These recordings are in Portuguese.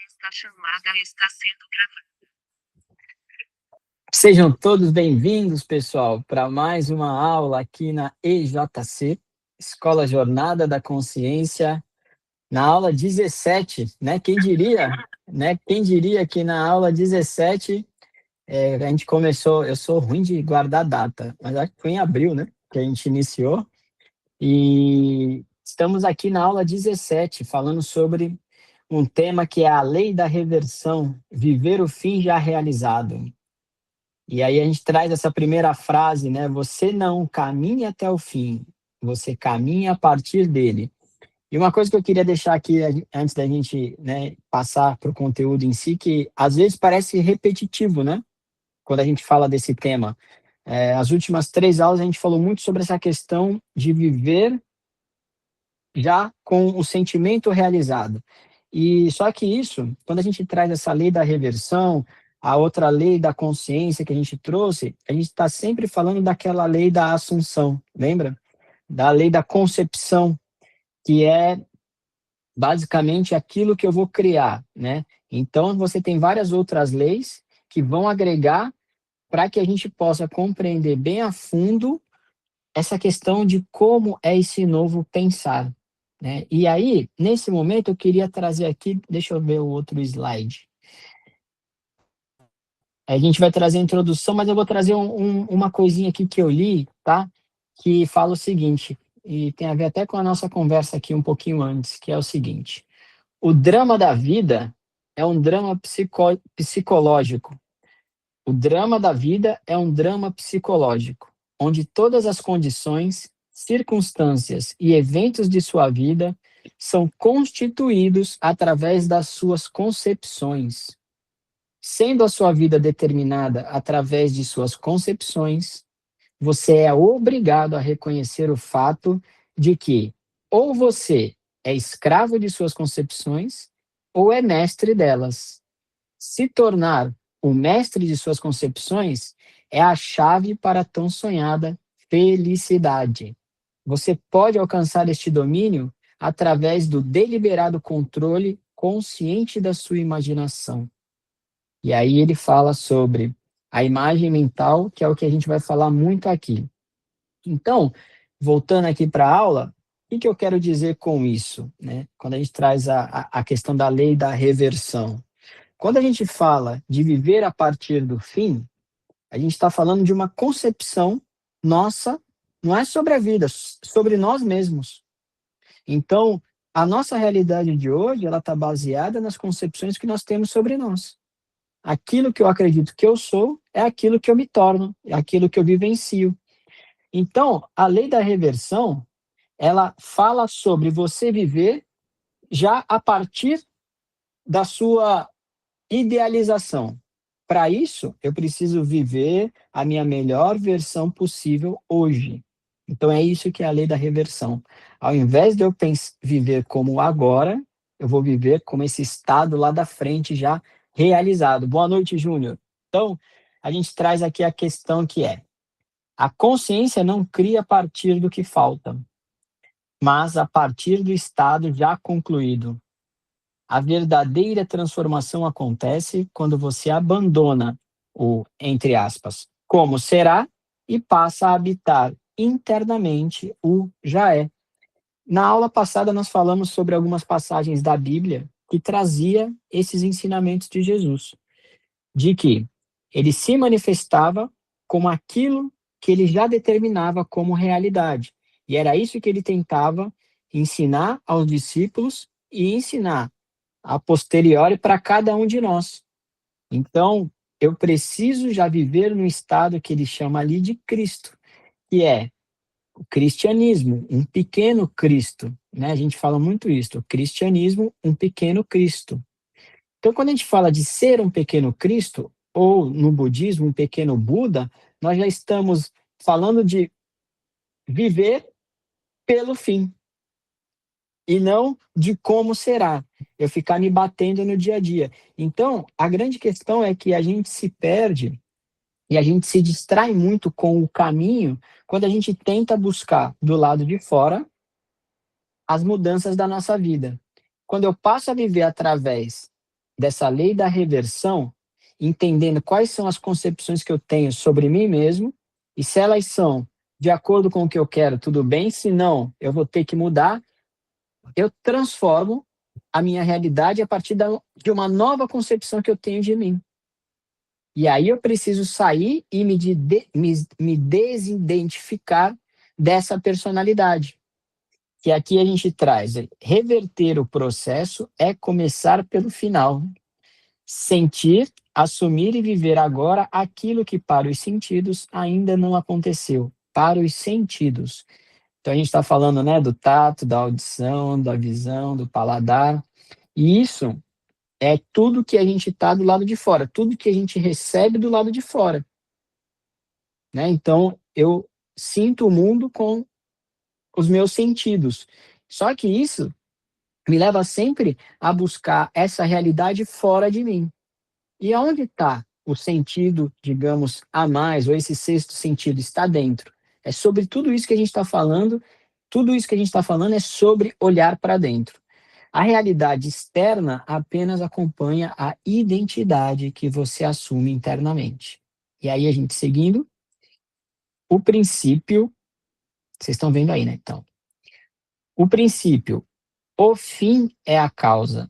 Esta chamada está sendo gravada. Sejam todos bem-vindos, pessoal, para mais uma aula aqui na EJC, Escola Jornada da Consciência, na aula 17, né? Quem diria, né? Quem diria que na aula 17 a gente começou, eu sou ruim de guardar data, mas acho que foi em abril, né? Que a gente iniciou, e estamos aqui na aula 17, falando sobre um tema que é a lei da reversão, viver o fim já realizado. E aí a gente traz essa primeira frase, né? Você não caminha até o fim, você caminha a partir dele. E uma coisa que eu queria deixar aqui antes da gente, né, passar para o conteúdo em si, que às vezes parece repetitivo, né? Quando a gente fala desse tema. As últimas 3 aulas a gente falou muito sobre essa questão de viver já com o sentimento realizado. E só que isso, quando a gente traz essa lei da reversão, a outra lei da consciência que a gente trouxe, a gente está sempre falando daquela lei da assunção, lembra? Da lei da concepção, que é basicamente aquilo que eu vou criar, né? Então, você tem várias outras leis que vão agregar para que a gente possa compreender bem a fundo essa questão de como é esse novo pensar, né? E aí, nesse momento, eu queria trazer aqui, deixa eu ver o outro slide. A gente vai trazer a introdução, mas eu vou trazer uma coisinha aqui que eu li, tá? Que fala o seguinte, e tem a ver até com a nossa conversa aqui um pouquinho antes, que é o seguinte: o drama da vida é um drama psicológico. O drama da vida é um drama psicológico, onde todas as condições, circunstâncias e eventos de sua vida são constituídos através das suas concepções. Sendo a sua vida determinada através de suas concepções, você é obrigado a reconhecer o fato de que ou você é escravo de suas concepções ou é mestre delas. Se tornar o mestre de suas concepções é a chave para a tão sonhada felicidade. Você pode alcançar este domínio através do deliberado controle consciente da sua imaginação. E aí ele fala sobre a imagem mental, que é o que a gente vai falar muito aqui. Então, voltando aqui para a aula, o que eu quero dizer com isso, né? Quando a gente traz a questão da lei da reversão. Quando a gente fala de viver a partir do fim, a gente está falando de uma concepção nossa, não é sobre a vida, sobre nós mesmos. Então, a nossa realidade de hoje, ela está baseada nas concepções que nós temos sobre nós. Aquilo que eu acredito que eu sou é aquilo que eu me torno, é aquilo que eu vivencio. Então, a lei da reversão, ela fala sobre você viver já a partir da sua idealização. Para isso, eu preciso viver a minha melhor versão possível hoje. Então, é isso que é a lei da reversão. Ao invés de eu viver como agora, eu vou viver como esse estado lá da frente já realizado. Boa noite, Júnior. Então, a gente traz aqui a questão que é: a consciência não cria a partir do que falta, mas a partir do estado já concluído. A verdadeira transformação acontece quando você abandona o, entre aspas, como será e passa a habitar internamente o já é. Na aula passada nós falamos sobre algumas passagens da Bíblia que trazia esses ensinamentos de Jesus, de que ele se manifestava como aquilo que ele já determinava como realidade. E era isso que ele tentava ensinar aos discípulos e ensinar a posteriori para cada um de nós. Então, eu preciso já viver no estado que ele chama ali de Cristo, que é o cristianismo, um pequeno Cristo, né? A gente fala muito isso, o cristianismo, um pequeno Cristo. Então, quando a gente fala de ser um pequeno Cristo, ou no budismo, um pequeno Buda, nós já estamos falando de viver pelo fim, e não de como será, eu ficar me batendo no dia a dia. Então, a grande questão é que a gente se perde e a gente se distrai muito com o caminho quando a gente tenta buscar do lado de fora as mudanças da nossa vida. Quando eu passo a viver através dessa lei da reversão, entendendo quais são as concepções que eu tenho sobre mim mesmo, e se elas são de acordo com o que eu quero, tudo bem, se não, eu vou ter que mudar, eu transformo a minha realidade a partir de uma nova concepção que eu tenho de mim. E aí eu preciso sair e me desidentificar dessa personalidade. Que aqui a gente traz, reverter o processo é começar pelo final. Sentir, assumir e viver agora aquilo que para os sentidos ainda não aconteceu. Para os sentidos. Então a gente está falando, né, do tato, da audição, da visão, do paladar. E isso é tudo que a gente está do lado de fora, tudo que a gente recebe do lado de fora, né? Então eu sinto o mundo com os meus sentidos. Só que isso me leva sempre a buscar essa realidade fora de mim. E aonde está o sentido, digamos, a mais, ou esse sexto sentido? Está dentro. É sobre tudo isso que a gente está falando, tudo isso que a gente está falando é sobre olhar para dentro. A realidade externa apenas acompanha a identidade que você assume internamente. E aí a gente seguindo, o princípio, vocês estão vendo aí, né? Então, o princípio, o fim é a causa.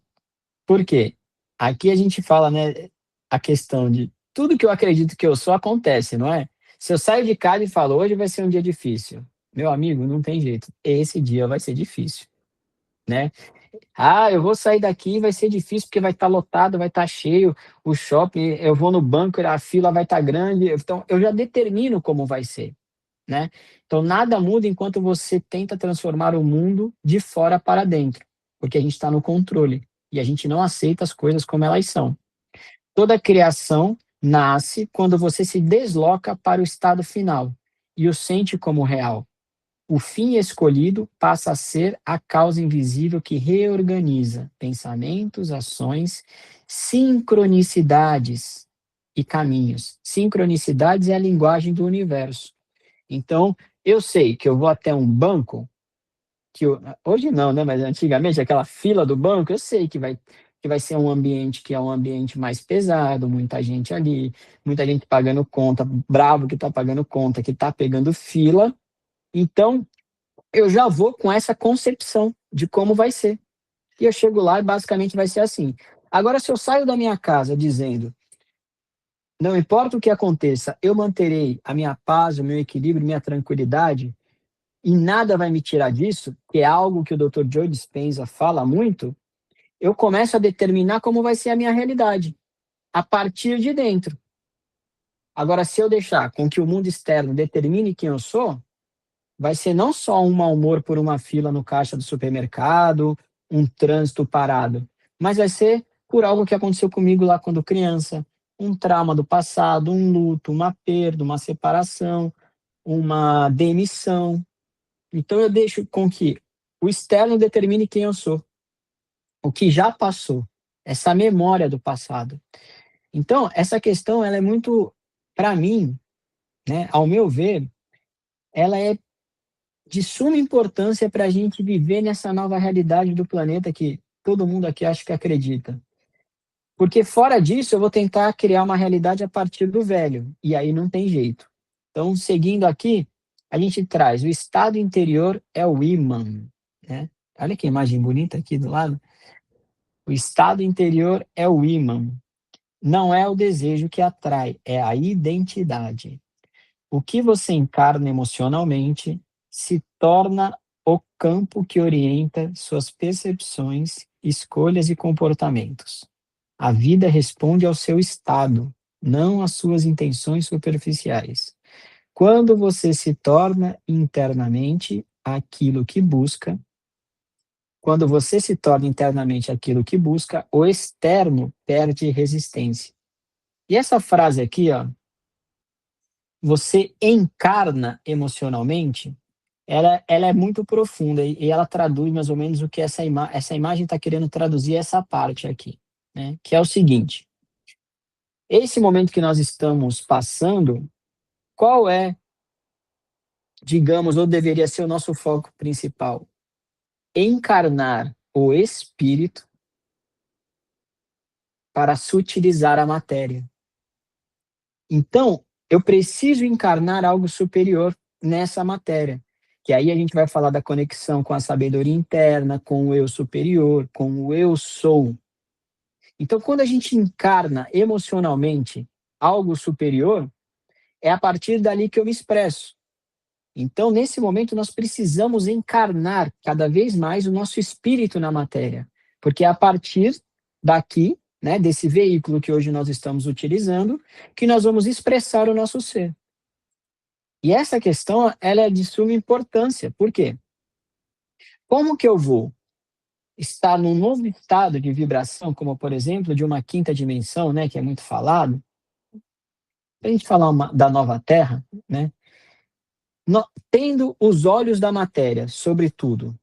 Por quê? Aqui a gente fala, né, a questão de tudo que eu acredito que eu sou acontece, não é? Se eu saio de casa e falo, hoje vai ser um dia difícil, meu amigo, não tem jeito, esse dia vai ser difícil, né? Ah, eu vou sair daqui, vai ser difícil porque vai estar lotado, vai estar cheio o shopping, eu vou no banco, a fila vai estar grande, então eu já determino como vai ser, né? Então nada muda enquanto você tenta transformar o mundo de fora para dentro, porque a gente está no controle e a gente não aceita as coisas como elas são. Toda criação nasce quando você se desloca para o estado final e o sente como real. O fim escolhido passa a ser a causa invisível que reorganiza pensamentos, ações, sincronicidades e caminhos. Sincronicidades é a linguagem do universo. Então, eu sei que eu vou até um banco, hoje não, né? Mas antigamente, aquela fila do banco, eu sei que vai ser um ambiente que é um ambiente mais pesado, muita gente ali, muita gente pagando conta, bravo que está pagando conta, que está pegando fila. Então, eu já vou com essa concepção de como vai ser. E eu chego lá e basicamente vai ser assim. Agora, se eu saio da minha casa dizendo, não importa o que aconteça, eu manterei a minha paz, o meu equilíbrio, minha tranquilidade, e nada vai me tirar disso, que é algo que o Dr. Joe Dispenza fala muito, eu começo a determinar como vai ser a minha realidade, a partir de dentro. Agora, se eu deixar com que o mundo externo determine quem eu sou, vai ser não só um mau humor por uma fila no caixa do supermercado, um trânsito parado, mas vai ser por algo que aconteceu comigo lá quando criança, um trauma do passado, um luto, uma perda, uma separação, uma demissão. Então eu deixo com que o externo determine quem eu sou, o que já passou, essa memória do passado. Então, essa questão ela é muito, para mim, né, ao meu ver, ela é de suma importância para a gente viver nessa nova realidade do planeta que todo mundo aqui acha que acredita. Porque fora disso, eu vou tentar criar uma realidade a partir do velho, e aí não tem jeito. Então, seguindo aqui, a gente traz o estado interior é o imã, né? Olha que imagem bonita aqui do lado. O estado interior é o imã. Não é o desejo que atrai, é a identidade. O que você encarna emocionalmente se torna o campo que orienta suas percepções, escolhas e comportamentos. A vida responde ao seu estado, não às suas intenções superficiais. Quando você se torna internamente aquilo que busca, quando você se torna internamente aquilo que busca, o externo perde resistência. E essa frase aqui, ó, você encarna emocionalmente, ela é muito profunda e ela traduz mais ou menos o que essa imagem está querendo traduzir essa parte aqui, né? Que é o seguinte: esse momento que nós estamos passando, qual é, digamos, ou deveria ser o nosso foco principal? Encarnar o espírito para sutilizar a matéria. Então, eu preciso encarnar algo superior nessa matéria. Que aí a gente vai falar da conexão com a sabedoria interna, com o eu superior, com o eu sou. Então, quando a gente encarna emocionalmente algo superior, é a partir dali que eu me expresso. Então, nesse momento, nós precisamos encarnar cada vez mais o nosso espírito na matéria, porque é a partir daqui, né, desse veículo que hoje nós estamos utilizando, que nós vamos expressar o nosso ser. E essa questão, ela é de suma importância. Por quê? Como que eu vou estar num novo estado de vibração, como, por exemplo, de uma quinta dimensão, né, que é muito falado, a gente falar da nova Terra, né, tendo os olhos da matéria sobre tudo.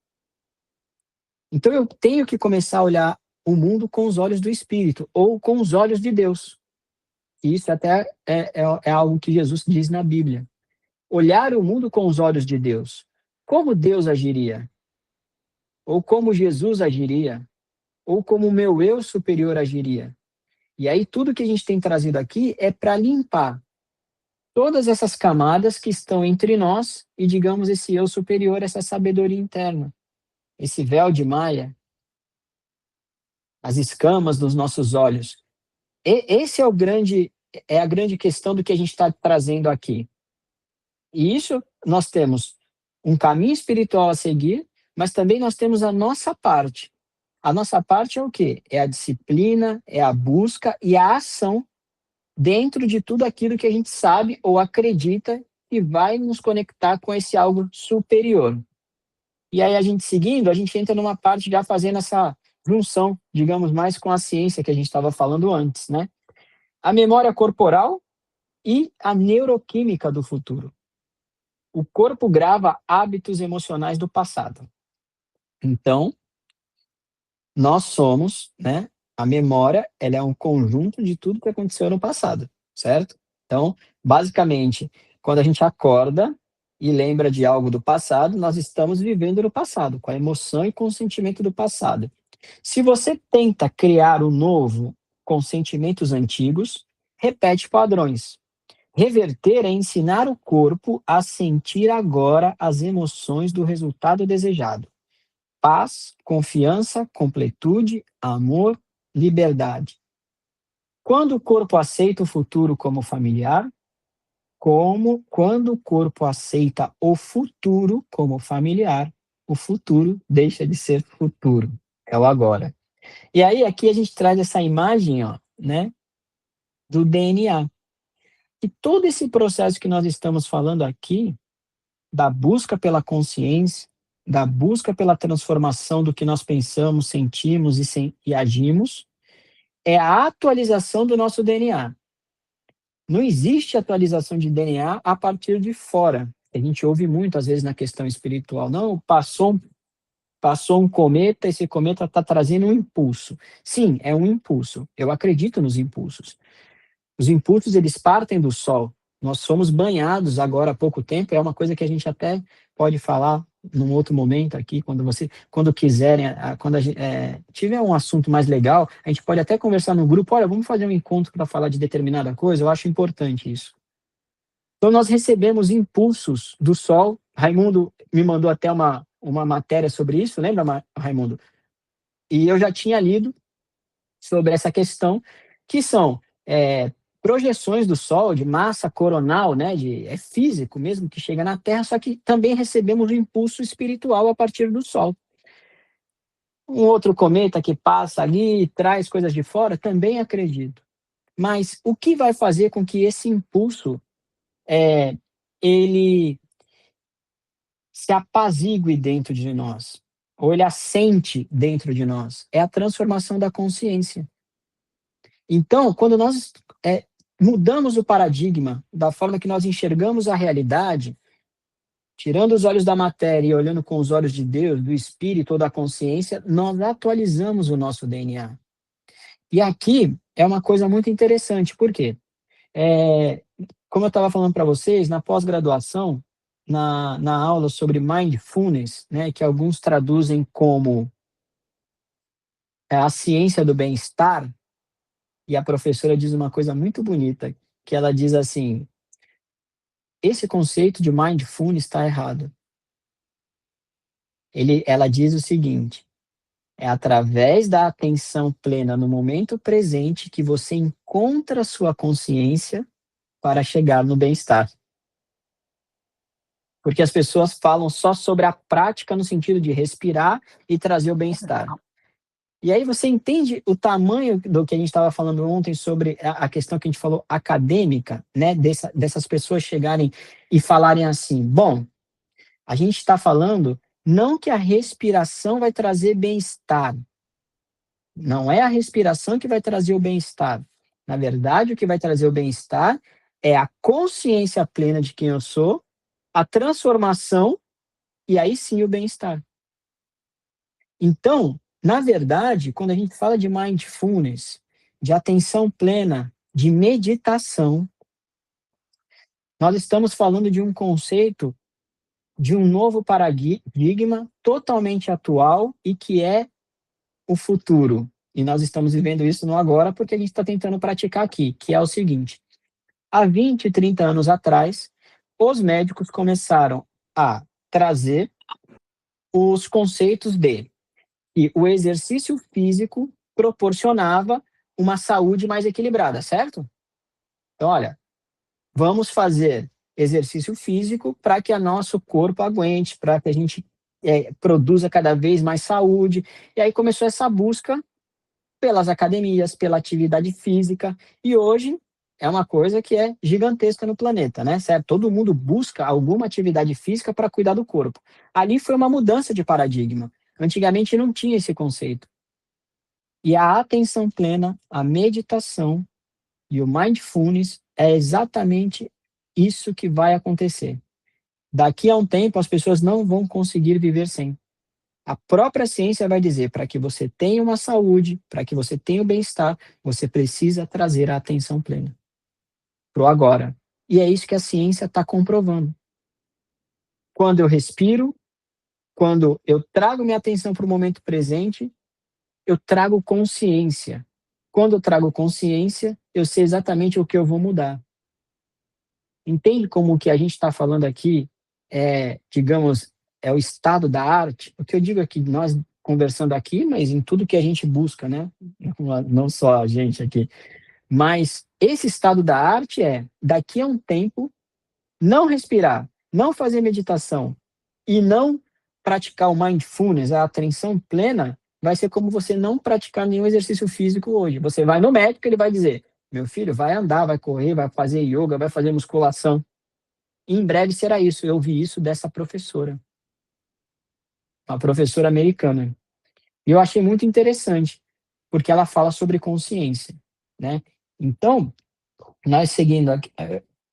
Então eu tenho que começar a olhar o mundo com os olhos do Espírito, ou com os olhos de Deus. E isso até é algo que Jesus diz na Bíblia. Olhar o mundo com os olhos de Deus. Como Deus agiria? Ou como Jesus agiria? Ou como o meu eu superior agiria? E aí tudo que a gente tem trazido aqui é para limpar todas essas camadas que estão entre nós e, digamos, esse eu superior, essa sabedoria interna, esse véu de Maia, as escamas dos nossos olhos. Esse é a grande questão do que a gente está trazendo aqui. E isso nós temos um caminho espiritual a seguir, mas também nós temos a nossa parte. A nossa parte é o quê? É a disciplina, é a busca e a ação dentro de tudo aquilo que a gente sabe ou acredita que vai nos conectar com esse algo superior. E aí a gente seguindo, a gente entra numa parte já fazendo essa junção, digamos, mais com a ciência que a gente estava falando antes, né? A memória corporal e a neuroquímica do futuro. O corpo grava hábitos emocionais do passado. Então, nós somos, né? A memória, ela é um conjunto de tudo que aconteceu no passado, certo? Então, basicamente, quando a gente acorda e lembra de algo do passado, nós estamos vivendo no passado, com a emoção e com o sentimento do passado. Se você tenta criar o novo com sentimentos antigos, repete padrões. Reverter é ensinar o corpo a sentir agora as emoções do resultado desejado. Paz, confiança, completude, amor, liberdade. Quando o corpo aceita o futuro como familiar, como quando o corpo aceita o futuro como familiar, o futuro deixa de ser futuro, é o agora. E aí aqui a gente traz essa imagem, ó, né, do DNA. E todo esse processo que nós estamos falando aqui, da busca pela consciência, da busca pela transformação do que nós pensamos, sentimos e agimos, é a atualização do nosso DNA. Não existe atualização de DNA a partir de fora. A gente ouve muito, às vezes, na questão espiritual. Não, passou um cometa, esse cometa está trazendo um impulso. Sim, é um impulso. Eu acredito nos impulsos. Os impulsos, eles partem do Sol. Nós somos banhados agora há pouco tempo, é uma coisa que a gente até pode falar num outro momento aqui, quando quiserem, quando a gente tiver um assunto mais legal, a gente pode até conversar no grupo, olha, vamos fazer um encontro para falar de determinada coisa, eu acho importante isso. Então nós recebemos impulsos do Sol, Raimundo me mandou até uma matéria sobre isso, lembra, Raimundo? E eu já tinha lido sobre essa questão, que são projeções do Sol, de massa coronal, né, é físico mesmo, que chega na Terra, só que também recebemos o impulso espiritual a partir do Sol. Um outro cometa que passa ali e traz coisas de fora, também acredito. Mas o que vai fazer com que esse impulso ele se apazigue dentro de nós, ou ele assente dentro de nós? É a transformação da consciência. Então, quando nós mudamos o paradigma da forma que nós enxergamos a realidade, tirando os olhos da matéria e olhando com os olhos de Deus, do Espírito ou da consciência, nós atualizamos o nosso DNA. E aqui é uma coisa muito interessante, por quê? Como eu estava falando para vocês, na pós-graduação, na aula sobre mindfulness, né, que alguns traduzem como a ciência do bem-estar, e a professora diz uma coisa muito bonita, que ela diz assim, esse conceito de mindfulness está errado. Ela diz o seguinte, é através da atenção plena no momento presente que você encontra sua consciência para chegar no bem-estar. Porque as pessoas falam só sobre a prática no sentido de respirar e trazer o bem-estar. E aí você entende o tamanho do que a gente estava falando ontem sobre a questão que a gente falou acadêmica, né? Dessas pessoas chegarem e falarem assim, bom, a gente está falando não que a respiração vai trazer bem-estar. Não é a respiração que vai trazer o bem-estar. Na verdade, o que vai trazer o bem-estar é a consciência plena de quem eu sou, a transformação e aí sim o bem-estar. Então, na verdade, quando a gente fala de mindfulness, de atenção plena, de meditação, nós estamos falando de um conceito de um novo paradigma totalmente atual e que é o futuro. E nós estamos vivendo isso no agora porque a gente está tentando praticar aqui, que é o seguinte. Há 20, 30 anos atrás, os médicos começaram a trazer os conceitos de que o exercício físico proporcionava uma saúde mais equilibrada, certo? Então, olha, vamos fazer exercício físico para que o nosso corpo aguente, para que a gente produza cada vez mais saúde. E aí começou essa busca pelas academias, pela atividade física, e hoje é uma coisa que é gigantesca no planeta, né? Certo? Todo mundo busca alguma atividade física para cuidar do corpo. Ali foi uma mudança de paradigma. Antigamente não tinha esse conceito. E a atenção plena, a meditação e o mindfulness é exatamente isso que vai acontecer. Daqui a um tempo, as pessoas não vão conseguir viver sem. A própria ciência vai dizer, para que você tenha uma saúde, para que você tenha o bem-estar, você precisa trazer a atenção plena para o agora. E é isso que a ciência está comprovando. Quando eu respiro, quando eu trago minha atenção para o momento presente, eu trago consciência. Quando eu trago consciência, eu sei exatamente o que eu vou mudar. Entende como o que a gente está falando aqui é, digamos, é o estado da arte? O que eu digo aqui, nós conversando aqui, mas em tudo que a gente busca, né? Não só a gente aqui. Mas esse estado da arte é, daqui a um tempo, não respirar, não fazer meditação e não praticar o mindfulness, a atenção plena, vai ser como você não praticar nenhum exercício físico hoje. Você vai no médico, ele vai dizer, meu filho, vai andar, vai correr, vai fazer yoga, vai fazer musculação. E em breve será isso. Eu vi isso dessa professora, uma professora americana. E eu achei muito interessante, porque ela fala sobre consciência, né? Então, nós seguindo aqui,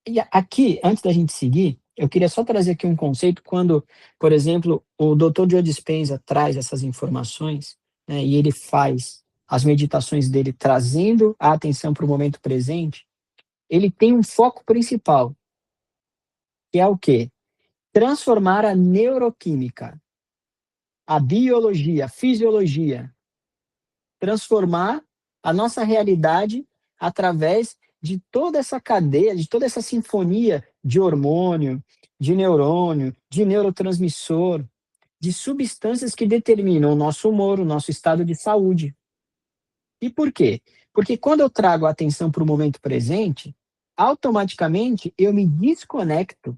e aqui, antes da gente seguir, eu queria só trazer aqui um conceito, quando, por exemplo, o Dr. Joe Dispenza traz essas informações, né, e ele faz as meditações dele trazendo a atenção para o momento presente, ele tem um foco principal, que é o quê? Transformar a neuroquímica, a biologia, a fisiologia, transformar a nossa realidade através de toda essa cadeia, de toda essa sinfonia de hormônio, de neurônio, de neurotransmissor, de substâncias que determinam o nosso humor, o nosso estado de saúde. E por quê? Porque quando eu trago a atenção para o momento presente, automaticamente eu me desconecto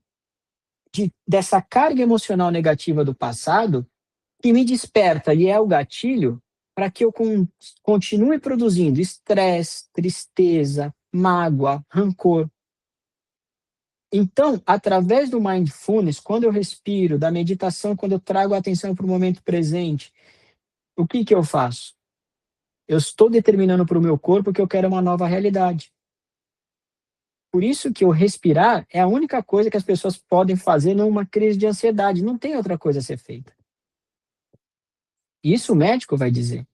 dessa carga emocional negativa do passado que me desperta e é o gatilho para que eu continue produzindo estresse, tristeza, mágoa, rancor. Então, através do mindfulness, quando eu respiro, da meditação, quando eu trago a atenção para o momento presente, o que eu faço? Eu estou determinando para o meu corpo que eu quero uma nova realidade. Por isso que o respirar é a única coisa que as pessoas podem fazer numa crise de ansiedade. Não tem outra coisa a ser feita. Isso o médico vai dizer.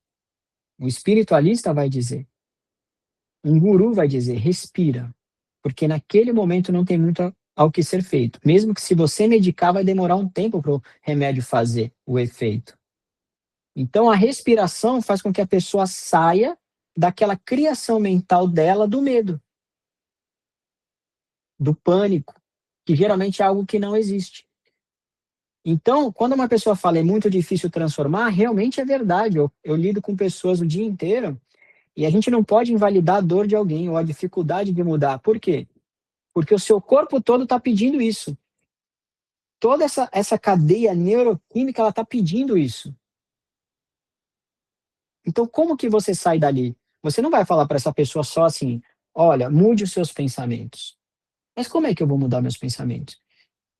O espiritualista vai dizer. Um guru vai dizer, respira. Porque naquele momento não tem muito ao que ser feito. Mesmo que se você medicar, vai demorar um tempo para o remédio fazer o efeito. Então, a respiração faz com que a pessoa saia daquela criação mental dela do medo, do pânico, que geralmente é algo que não existe. Então, quando uma pessoa fala é muito difícil transformar, realmente é verdade. Eu lido com pessoas o dia inteiro e a gente não pode invalidar a dor de alguém ou a dificuldade de mudar. Por quê? Porque o seu corpo todo está pedindo isso. Toda essa cadeia neuroquímica, ela está pedindo isso. Então, como que você sai dali? Você não vai falar para essa pessoa só assim, olha, mude os seus pensamentos. Mas como é que eu vou mudar meus pensamentos?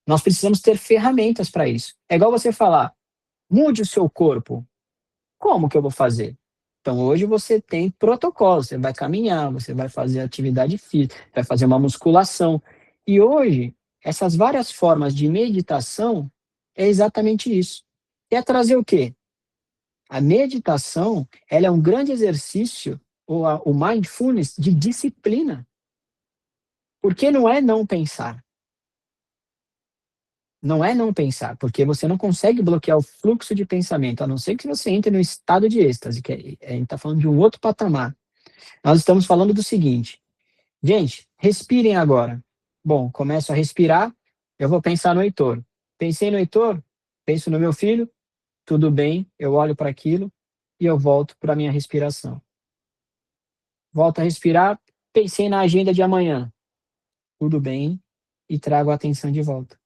Nós precisamos ter ferramentas para isso. É igual você falar, mude o seu corpo. Como que eu vou fazer? Então, hoje você tem protocolo, você vai caminhar, você vai fazer atividade física, vai fazer uma musculação. E hoje, essas várias formas de meditação é exatamente isso. É trazer o quê? A meditação, ela é um grande exercício, o mindfulness, de disciplina. Porque não é não pensar. Não é não pensar, porque você não consegue bloquear o fluxo de pensamento, a não ser que você entre no estado de êxtase, que a gente está falando de um outro patamar. Nós estamos falando do seguinte, gente, respirem agora. Bom, começo a respirar, eu vou pensar no Heitor. Pensei no Heitor, penso no meu filho, tudo bem, eu olho para aquilo e eu volto para a minha respiração. Volto a respirar, pensei na agenda de amanhã, tudo bem, e trago a atenção de volta.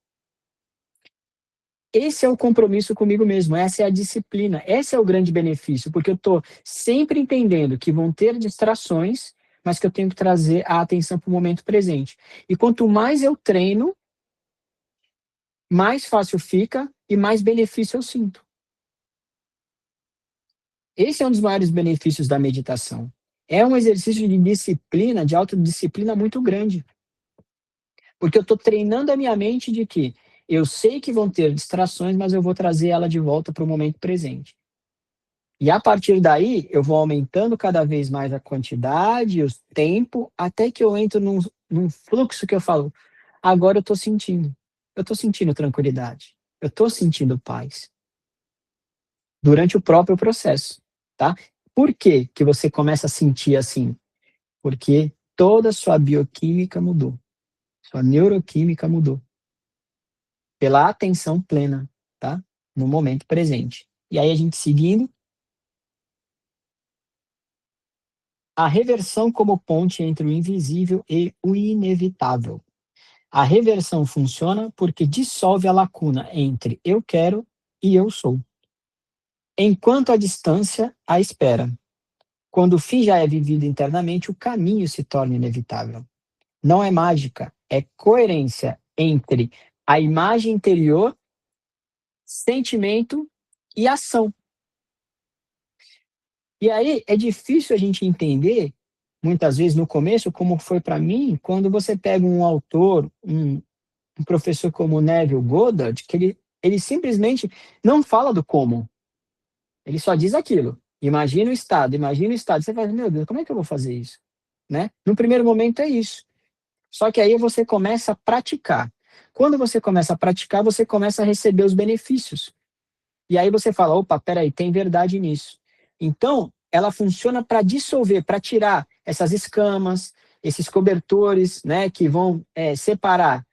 Esse é o compromisso comigo mesmo, essa é a disciplina, esse é o grande benefício, porque eu estou sempre entendendo que vão ter distrações, mas que eu tenho que trazer a atenção para o momento presente. E quanto mais eu treino, mais fácil fica e mais benefício eu sinto. Esse é um dos maiores benefícios da meditação. É um exercício de disciplina, de autodisciplina muito grande. Porque eu estou treinando a minha mente de que eu sei que vão ter distrações, mas eu vou trazer ela de volta para o momento presente. E a partir daí, eu vou aumentando cada vez mais a quantidade, o tempo, até que eu entro num fluxo que eu falo, agora eu estou sentindo. Eu estou sentindo tranquilidade. Eu estou sentindo paz. Durante o próprio processo, tá? Por que que você começa a sentir assim? Porque toda a sua bioquímica mudou. Sua neuroquímica mudou. Pela atenção plena, tá? No momento presente. E aí a gente seguindo, a reversão como ponte entre o invisível e o inevitável. A reversão funciona porque dissolve a lacuna entre eu quero e eu sou. Enquanto a distância, a espera. Quando o fim já é vivido internamente, o caminho se torna inevitável. Não é mágica, é coerência entre a imagem interior, sentimento e ação. E aí é difícil a gente entender, muitas vezes no começo, como foi para mim, quando você pega um autor, um professor como Neville Goddard, que ele simplesmente não fala do como, ele só diz aquilo. Imagina o estado, imagina o estado. Você fala, meu Deus, como é que eu vou fazer isso? Né? No primeiro momento é isso. Só que aí você começa a praticar. Quando você começa a praticar, você começa a receber os benefícios. E aí você fala, opa, peraí, tem verdade nisso. Então, ela funciona para dissolver, para tirar essas escamas, esses cobertores, né, que vão separar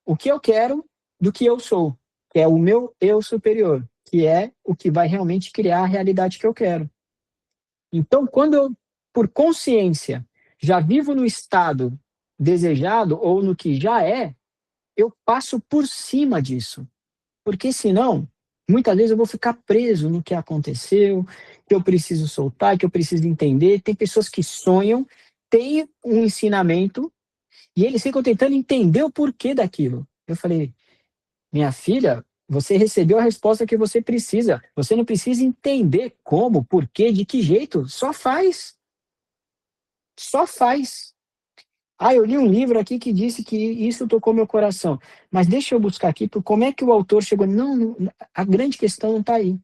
o que eu quero do que eu sou, que é o meu eu superior, que é o que vai realmente criar a realidade que eu quero. Então, quando eu, por consciência, já vivo no estado desejado ou no que já é, eu passo por cima disso. Porque senão, muitas vezes eu vou ficar preso no que aconteceu, que eu preciso soltar, que eu preciso entender. Tem pessoas que sonham, têm um ensinamento e eles ficam tentando entender o porquê daquilo. Eu falei, minha filha, você recebeu a resposta que você precisa. Você não precisa entender como, porquê, de que jeito. Só faz. Só faz. Ah, eu li um livro aqui que disse que isso tocou meu coração. Mas deixa eu buscar aqui por como é que o autor chegou. Não, a grande questão não está aí.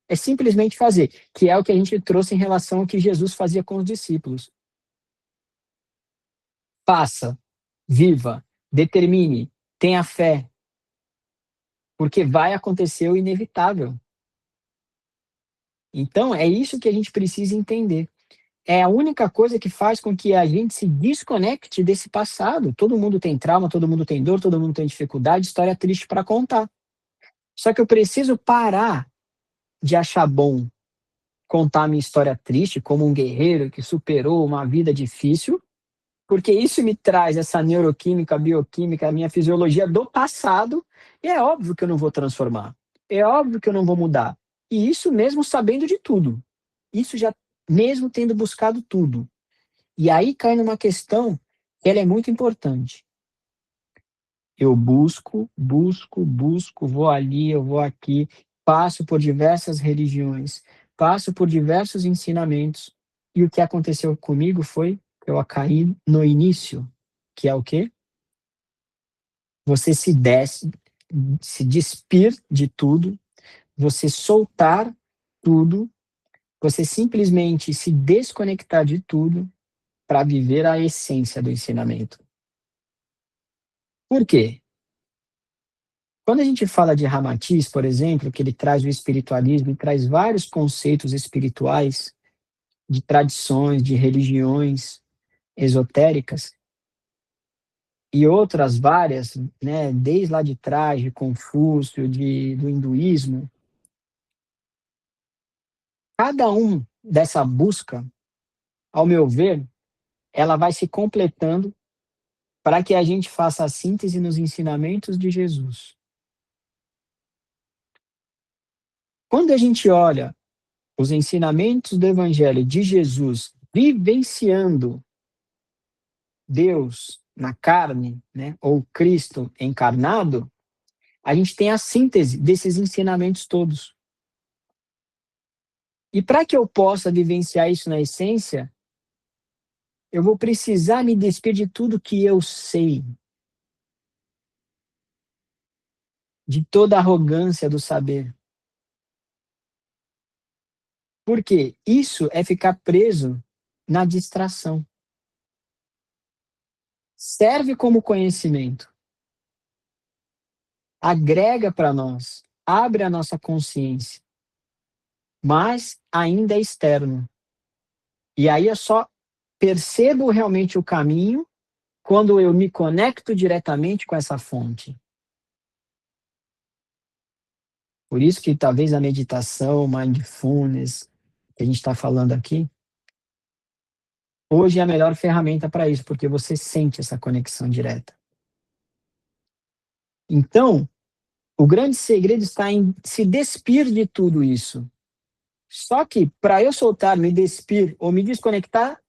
É simplesmente fazer, que é o que a gente trouxe em relação ao que Jesus fazia com os discípulos. Faça, viva, determine, tenha fé, porque vai acontecer o inevitável. Então, é isso que a gente precisa entender. é a única coisa que faz com que a gente se desconecte desse passado. Todo mundo tem trauma, todo mundo tem dor, todo mundo tem dificuldade, história triste para contar. Só que eu preciso parar de achar bom contar a minha história triste como um guerreiro que superou uma vida difícil, porque isso me traz essa neuroquímica, bioquímica, a minha fisiologia do passado, e é óbvio que eu não vou transformar. É óbvio que eu não vou mudar. E isso mesmo sabendo de tudo. Isso já mesmo tendo buscado tudo. E aí cai numa questão que ela é muito importante. Eu busco, vou ali, eu vou aqui, passo por diversas religiões, passo por diversos ensinamentos, e o que aconteceu comigo foi que eu caí no início, que é o quê? Você se despir de tudo, você soltar tudo, você simplesmente se desconectar de tudo para viver a essência do ensinamento. Por quê? Quando a gente fala de Ramatiz, por exemplo, que ele traz o espiritualismo e traz vários conceitos espirituais, de tradições, de religiões esotéricas, e outras várias, né, desde lá de trás, de Confúcio, do hinduísmo, cada um dessa busca, ao meu ver, ela vai se completando para que a gente faça a síntese nos ensinamentos de Jesus. Quando a gente olha os ensinamentos do Evangelho de Jesus vivenciando Deus na carne, né, ou Cristo encarnado, a gente tem a síntese desses ensinamentos todos. E para que eu possa vivenciar isso na essência, eu vou precisar me despir de tudo que eu sei, de toda a arrogância do saber. Porque isso é ficar preso na distração. Serve como conhecimento, agrega para nós, abre a nossa consciência, mas ainda é externo. E aí eu só percebo realmente o caminho quando eu me conecto diretamente com essa fonte. Por isso que talvez a meditação, mindfulness, que a gente está falando aqui, hoje é a melhor ferramenta para isso, porque você sente essa conexão direta. Então, o grande segredo está em se despir de tudo isso. Só que, para eu soltar, me despir ou me desconectar,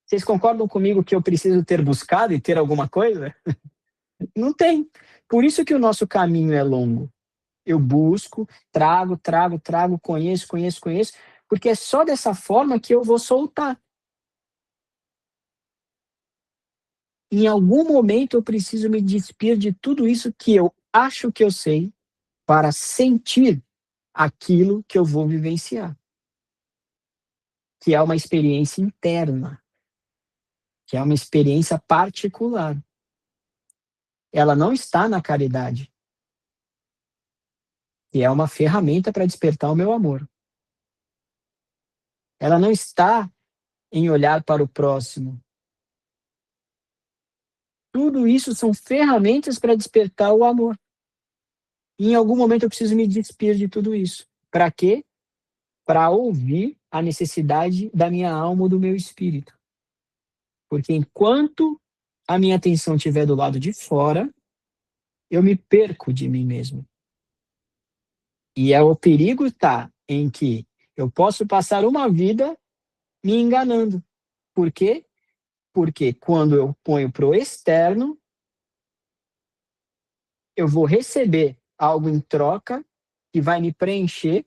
vocês concordam comigo que eu preciso ter buscado e ter alguma coisa? Não tem. Por isso que o nosso caminho é longo. Eu busco, trago, conheço, porque é só dessa forma que eu vou soltar. Em algum momento eu preciso me despir de tudo isso que eu acho que eu sei para sentir aquilo que eu vou vivenciar, que é uma experiência interna, que é uma experiência particular. Ela não está na caridade, que é uma ferramenta para despertar o meu amor. Ela não está em olhar para o próximo. Tudo isso são ferramentas para despertar o amor. E em algum momento eu preciso me despir de tudo isso. Para quê? Para ouvir a necessidade da minha alma ou do meu espírito. Porque enquanto a minha atenção estiver do lado de fora, eu me perco de mim mesmo. E o perigo está em que eu posso passar uma vida me enganando. Por quê? Porque quando eu ponho para o externo, eu vou receber algo em troca que vai me preencher.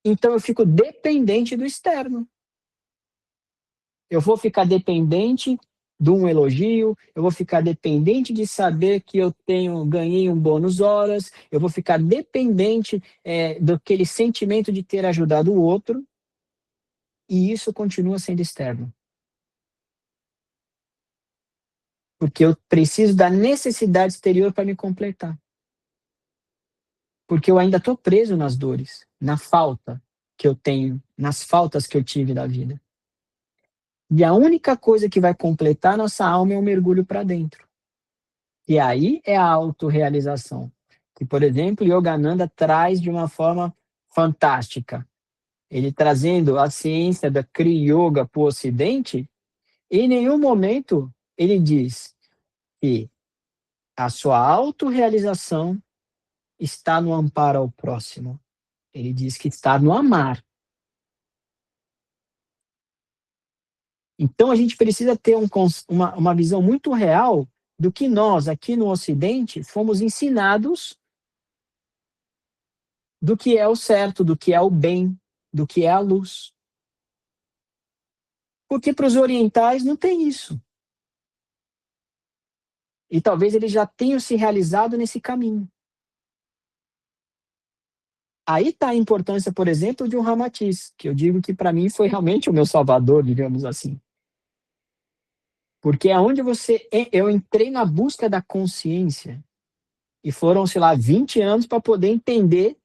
Então eu fico dependente do externo. Eu vou ficar dependente de um elogio, eu vou ficar dependente de saber que eu ganhei um bônus horas, eu vou ficar dependente daquele sentimento de ter ajudado o outro, e isso continua sendo externo. Porque eu preciso da necessidade exterior para me completar. Porque eu ainda estou preso nas dores, na falta que eu tenho nas faltas que eu tive da vida. E a única coisa que vai completar nossa alma é um mergulho para dentro. E aí é a autorrealização. Que, por exemplo, Yogananda traz de uma forma fantástica. Ele trazendo a ciência da Kriya Yoga para o Ocidente, em nenhum momento ele diz que a sua autorrealização está no amparo ao próximo. Ele diz que está no amar. Então a gente precisa ter uma visão muito real do que nós, aqui no Ocidente, fomos ensinados do que é o certo, do que é o bem, do que é a luz. Porque para os orientais não tem isso. E talvez eles já tenham se realizado nesse caminho. Aí está a importância, por exemplo, de um Ramatiz, que eu digo que para mim foi realmente o meu salvador, digamos assim. Porque aonde eu entrei na busca da consciência, e foram, sei lá, 20 anos para poder entender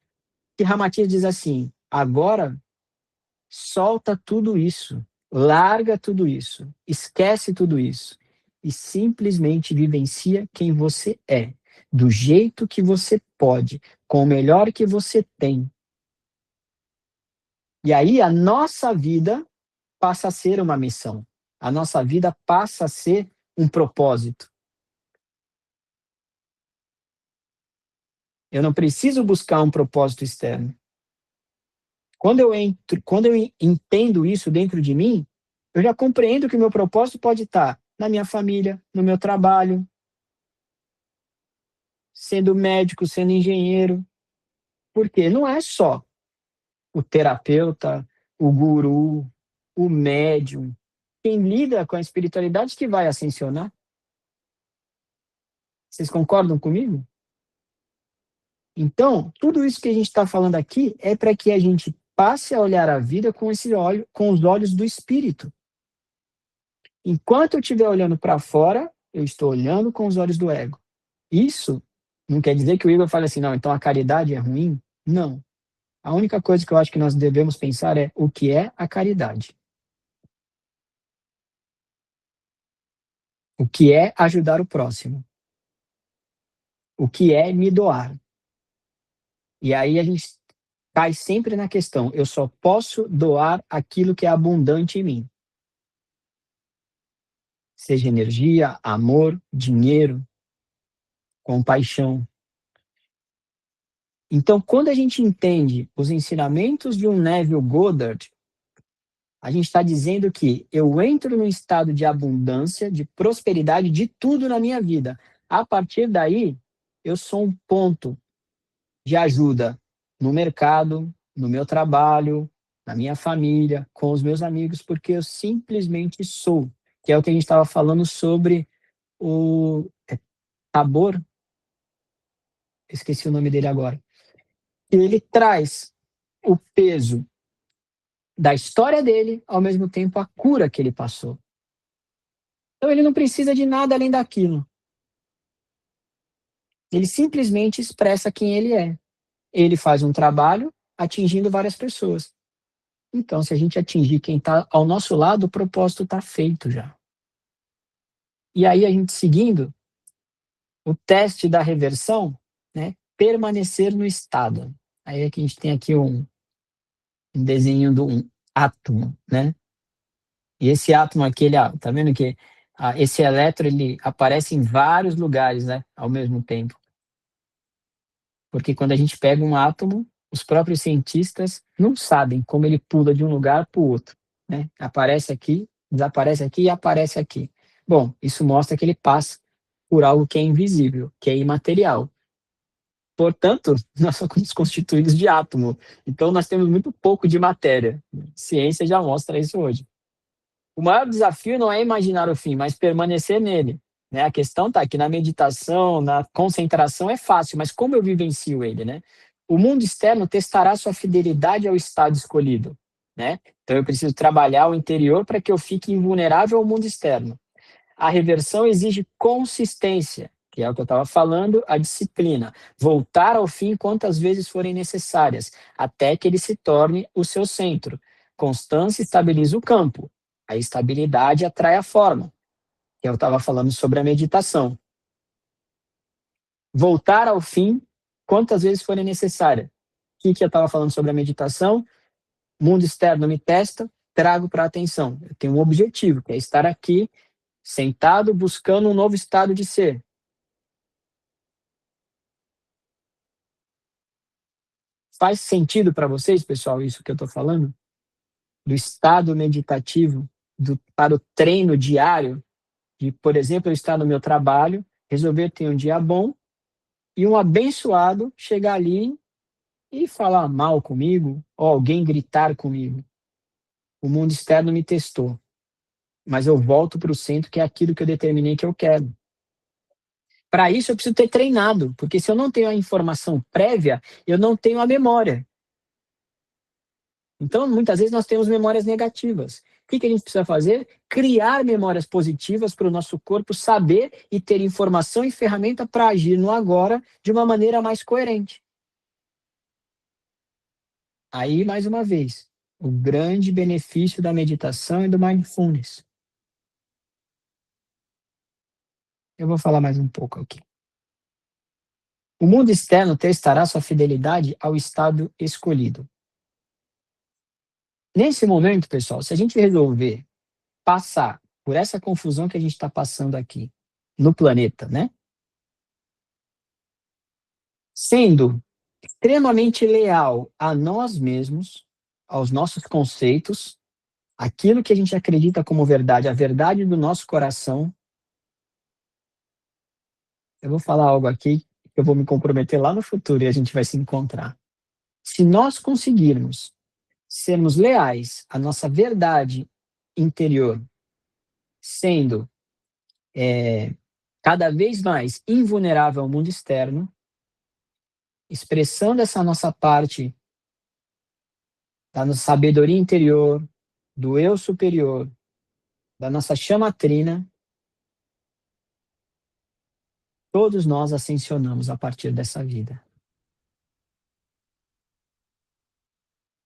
que Ramatiz diz assim: agora solta tudo isso, larga tudo isso, esquece tudo isso e simplesmente vivencia quem você é, do jeito que você pode, com o melhor que você tem. E aí a nossa vida passa a ser uma missão. A nossa vida passa a ser um propósito. Eu não preciso buscar um propósito externo. Quando eu entendo isso dentro de mim, eu já compreendo que o meu propósito pode estar na minha família, no meu trabalho, sendo médico, sendo engenheiro. Porque não é só o terapeuta, o guru, o médium, quem lida com a espiritualidade que vai ascensionar. Vocês concordam comigo? Então, tudo isso que a gente está falando aqui é para que a gente passe a olhar a vida com com os olhos do espírito. Enquanto eu estiver olhando para fora, eu estou olhando com os olhos do ego. Isso não quer dizer que o Igor fale assim, não, então a caridade é ruim? Não. A única coisa que eu acho que nós devemos pensar é o que é a caridade. O que é ajudar o próximo. O que é me doar. E aí a gente cai sempre na questão, eu só posso doar aquilo que é abundante em mim. Seja energia, amor, dinheiro, compaixão. Então, quando a gente entende os ensinamentos de um Neville Goddard, a gente está dizendo que eu entro num estado de abundância, de prosperidade de tudo na minha vida. A partir daí, eu sou um ponto de ajuda no mercado, no meu trabalho, na minha família, com os meus amigos, porque eu simplesmente sou. Que é o que a gente estava falando sobre o Tabor, esqueci o nome dele agora. Ele traz o peso da história dele, ao mesmo tempo a cura que ele passou. Então ele não precisa de nada além daquilo. Ele simplesmente expressa quem ele é. Ele faz um trabalho atingindo várias pessoas. Então, se a gente atingir quem está ao nosso lado, o propósito está feito já. E aí a gente seguindo o teste da reversão, né, permanecer no estado. Aí é que a gente tem aqui um desenho de um átomo, né? E esse átomo aqui, ele, tá vendo que esse elétron ele aparece em vários lugares, né, ao mesmo tempo. Porque quando a gente pega um átomo, os próprios cientistas não sabem como ele pula de um lugar para o outro, né? Aparece aqui, desaparece aqui e aparece aqui. Bom, isso mostra que ele passa por algo que é invisível, que é imaterial. Portanto, nós somos constituídos de átomo. Então, nós temos muito pouco de matéria. A ciência já mostra isso hoje. O maior desafio não é imaginar o fim, mas permanecer nele. Né? A questão está aqui na meditação, na concentração é fácil, mas como eu vivencio ele? Né? O mundo externo testará sua fidelidade ao estado escolhido. Né? Então, eu preciso trabalhar o interior para que eu fique invulnerável ao mundo externo. A reversão exige consistência, que é o que eu estava falando, a disciplina. Voltar ao fim quantas vezes forem necessárias, até que ele se torne o seu centro. constância estabiliza o campo. A estabilidade atrai a forma. Eu estava falando sobre a meditação. Voltar ao fim quantas vezes forem necessárias. O que eu estava falando sobre a meditação? Mundo externo me testa, trago para a atenção. Eu tenho um objetivo, que é estar aqui, sentado, buscando um novo estado de ser. Faz sentido para vocês, pessoal, isso que eu estou falando? Do estado meditativo para o treino diário, de, por exemplo, eu estar no meu trabalho, resolver ter um dia bom, e um abençoado chegar ali e falar mal comigo, ou alguém gritar comigo. O mundo externo me testou, mas eu volto para o centro, que é aquilo que eu determinei que eu quero. Para isso, eu preciso ter treinado, porque se eu não tenho a informação prévia, eu não tenho a memória. Então, muitas vezes, nós temos memórias negativas. O que a gente precisa fazer? Criar memórias positivas para o nosso corpo saber e ter informação e ferramenta para agir no agora de uma maneira mais coerente. Aí, mais uma vez, o grande benefício da meditação e do mindfulness. Eu vou falar mais um pouco aqui. O mundo externo testará sua fidelidade ao estado escolhido. Nesse momento, pessoal, se a gente resolver passar por essa confusão que a gente está passando aqui no planeta, né? Sendo extremamente leal a nós mesmos, aos nossos conceitos, aquilo que a gente acredita como verdade, a verdade do nosso coração. Eu vou falar algo aqui que eu vou me comprometer lá no futuro e a gente vai se encontrar. Se nós conseguirmos sermos leais à nossa verdade interior, sendo cada vez mais invulnerável ao mundo externo, expressando essa nossa parte da nossa sabedoria interior, do eu superior, da nossa chama trina, todos nós ascensionamos a partir dessa vida.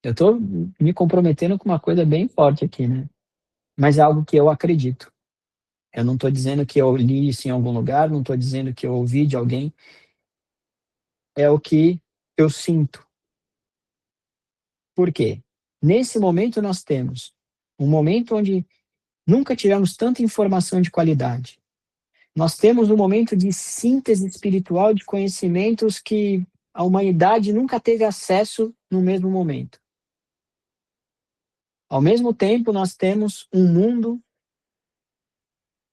Eu estou me comprometendo com uma coisa bem forte aqui, né? Mas é algo que eu acredito. Eu não estou dizendo que eu li isso em algum lugar, não estou dizendo que eu ouvi de alguém. É o que eu sinto. Por quê? Nesse momento nós temos um momento onde nunca tivemos tanta informação de qualidade. Nós temos um momento de síntese espiritual de conhecimentos que a humanidade nunca teve acesso no mesmo momento. Ao mesmo tempo, nós temos um mundo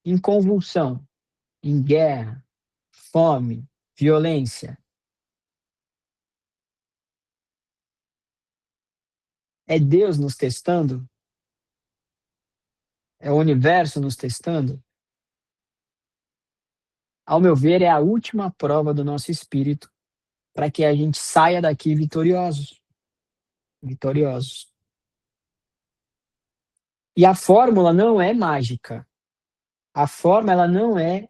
em convulsão, em guerra, fome, violência. É Deus nos testando? É o universo nos testando? Ao meu ver, é a última prova do nosso espírito para que a gente saia daqui vitoriosos. Vitoriosos. E a fórmula não é mágica. A forma ela não é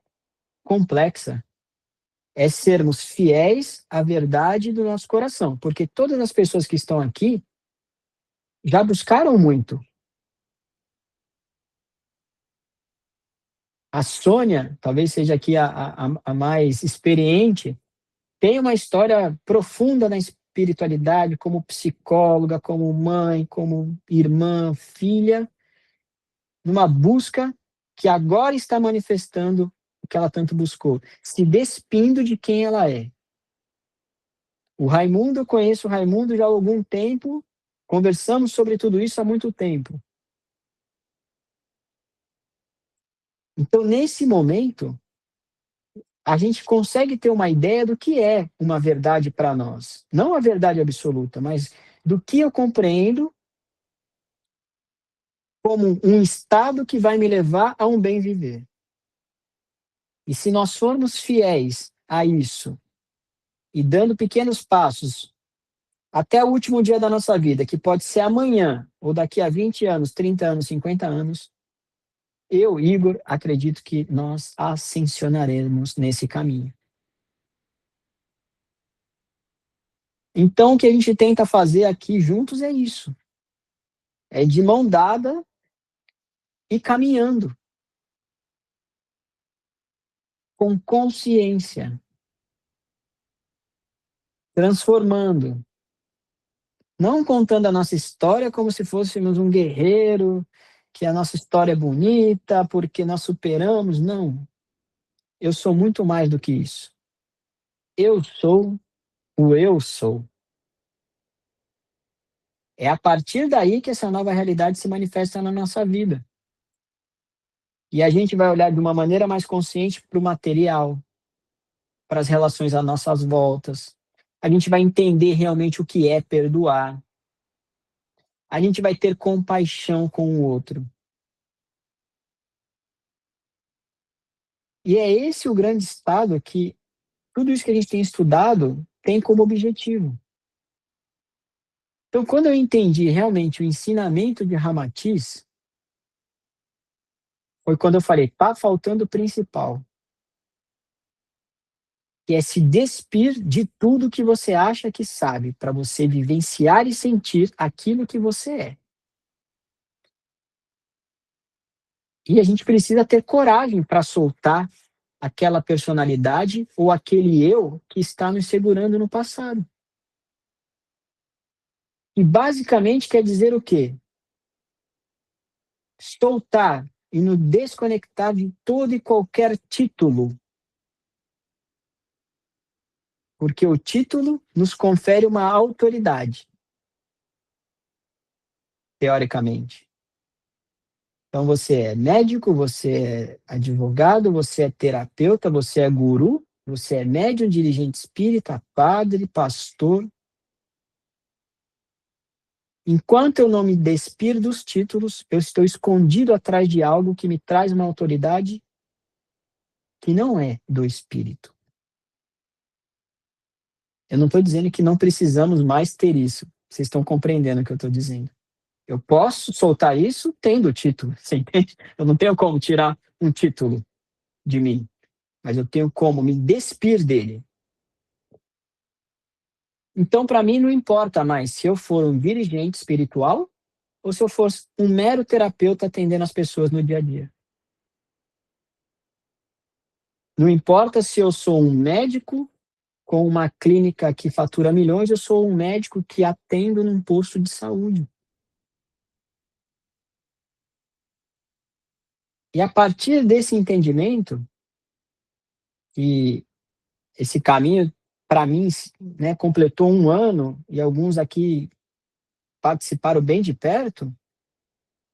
complexa. É sermos fiéis à verdade do nosso coração. Porque todas as pessoas que estão aqui já buscaram muito. A Sônia, talvez seja aqui a mais experiente, tem uma história profunda na espiritualidade, como psicóloga, como mãe, como irmã, filha, numa busca que agora está manifestando o que ela tanto buscou, se despindo de quem ela é. O Raimundo, eu conheço o Raimundo já há algum tempo, conversamos sobre tudo isso há muito tempo. Então, nesse momento, a gente consegue ter uma ideia do que é uma verdade para nós. Não a verdade absoluta, mas do que eu compreendo como um estado que vai me levar a um bem viver. E se nós formos fiéis a isso, e dando pequenos passos, até o último dia da nossa vida, que pode ser amanhã, ou daqui a 20 anos, 30 anos, 50 anos, eu, Igor, acredito que nós ascensionaremos nesse caminho. Então, o que a gente tenta fazer aqui juntos é isso. É de mão dada e caminhando com consciência, transformando, não contando a nossa história como se fôssemos um guerreiro, que a nossa história é bonita, porque nós superamos. Não, eu sou muito mais do que isso. Eu sou o eu sou. É a partir daí que essa nova realidade se manifesta na nossa vida. E a gente vai olhar de uma maneira mais consciente para o material, para as relações às nossas voltas. A gente vai entender realmente o que é perdoar. A gente vai ter compaixão com o outro. E é esse o grande estado que tudo isso que a gente tem estudado tem como objetivo. Então, quando eu entendi realmente o ensinamento de Ramatiz, foi quando eu falei, tá faltando o principal, que é se despir de tudo que você acha que sabe, para você vivenciar e sentir aquilo que você é. E a gente precisa ter coragem para soltar aquela personalidade ou aquele eu que está nos segurando no passado. E basicamente quer dizer o quê? Soltar e nos desconectar de todo e qualquer título. Porque o título nos confere uma autoridade, teoricamente. Então você é médico, você é advogado, você é terapeuta, você é guru, você é médium, dirigente espírita, padre, pastor. Enquanto eu não me despir dos títulos, eu estou escondido atrás de algo que me traz uma autoridade que não é do espírito. Eu não estou dizendo que não precisamos mais ter isso. Vocês estão compreendendo o que eu estou dizendo. Eu posso soltar isso tendo o título, você entende? Eu não tenho como tirar um título de mim, mas eu tenho como me despir dele. Então, para mim, não importa mais se eu for um dirigente espiritual ou se eu for um mero terapeuta atendendo as pessoas no dia a dia. Não importa se eu sou um médico com uma clínica que fatura milhões, eu sou um médico que atendo num posto de saúde. E a partir desse entendimento, e esse caminho, para mim, né, completou um ano, e alguns aqui participaram bem de perto,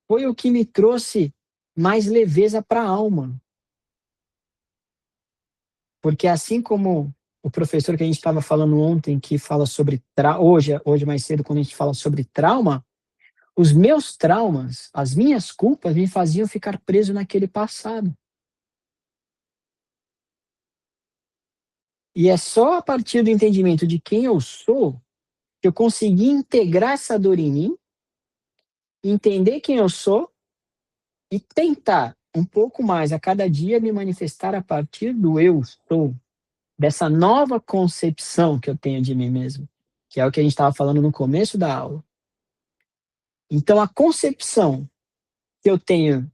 foi o que me trouxe mais leveza para a alma. Porque assim como o professor que a gente estava falando ontem, que fala sobre hoje mais cedo, quando a gente fala sobre trauma, os meus traumas, as minhas culpas me faziam ficar preso naquele passado. E é só a partir do entendimento de quem eu sou que eu consegui integrar essa dor em mim, entender quem eu sou e tentar um pouco mais a cada dia me manifestar a partir do eu sou, dessa nova concepção que eu tenho de mim mesmo, que é o que a gente estava falando no começo da aula. Então, a concepção que eu tenho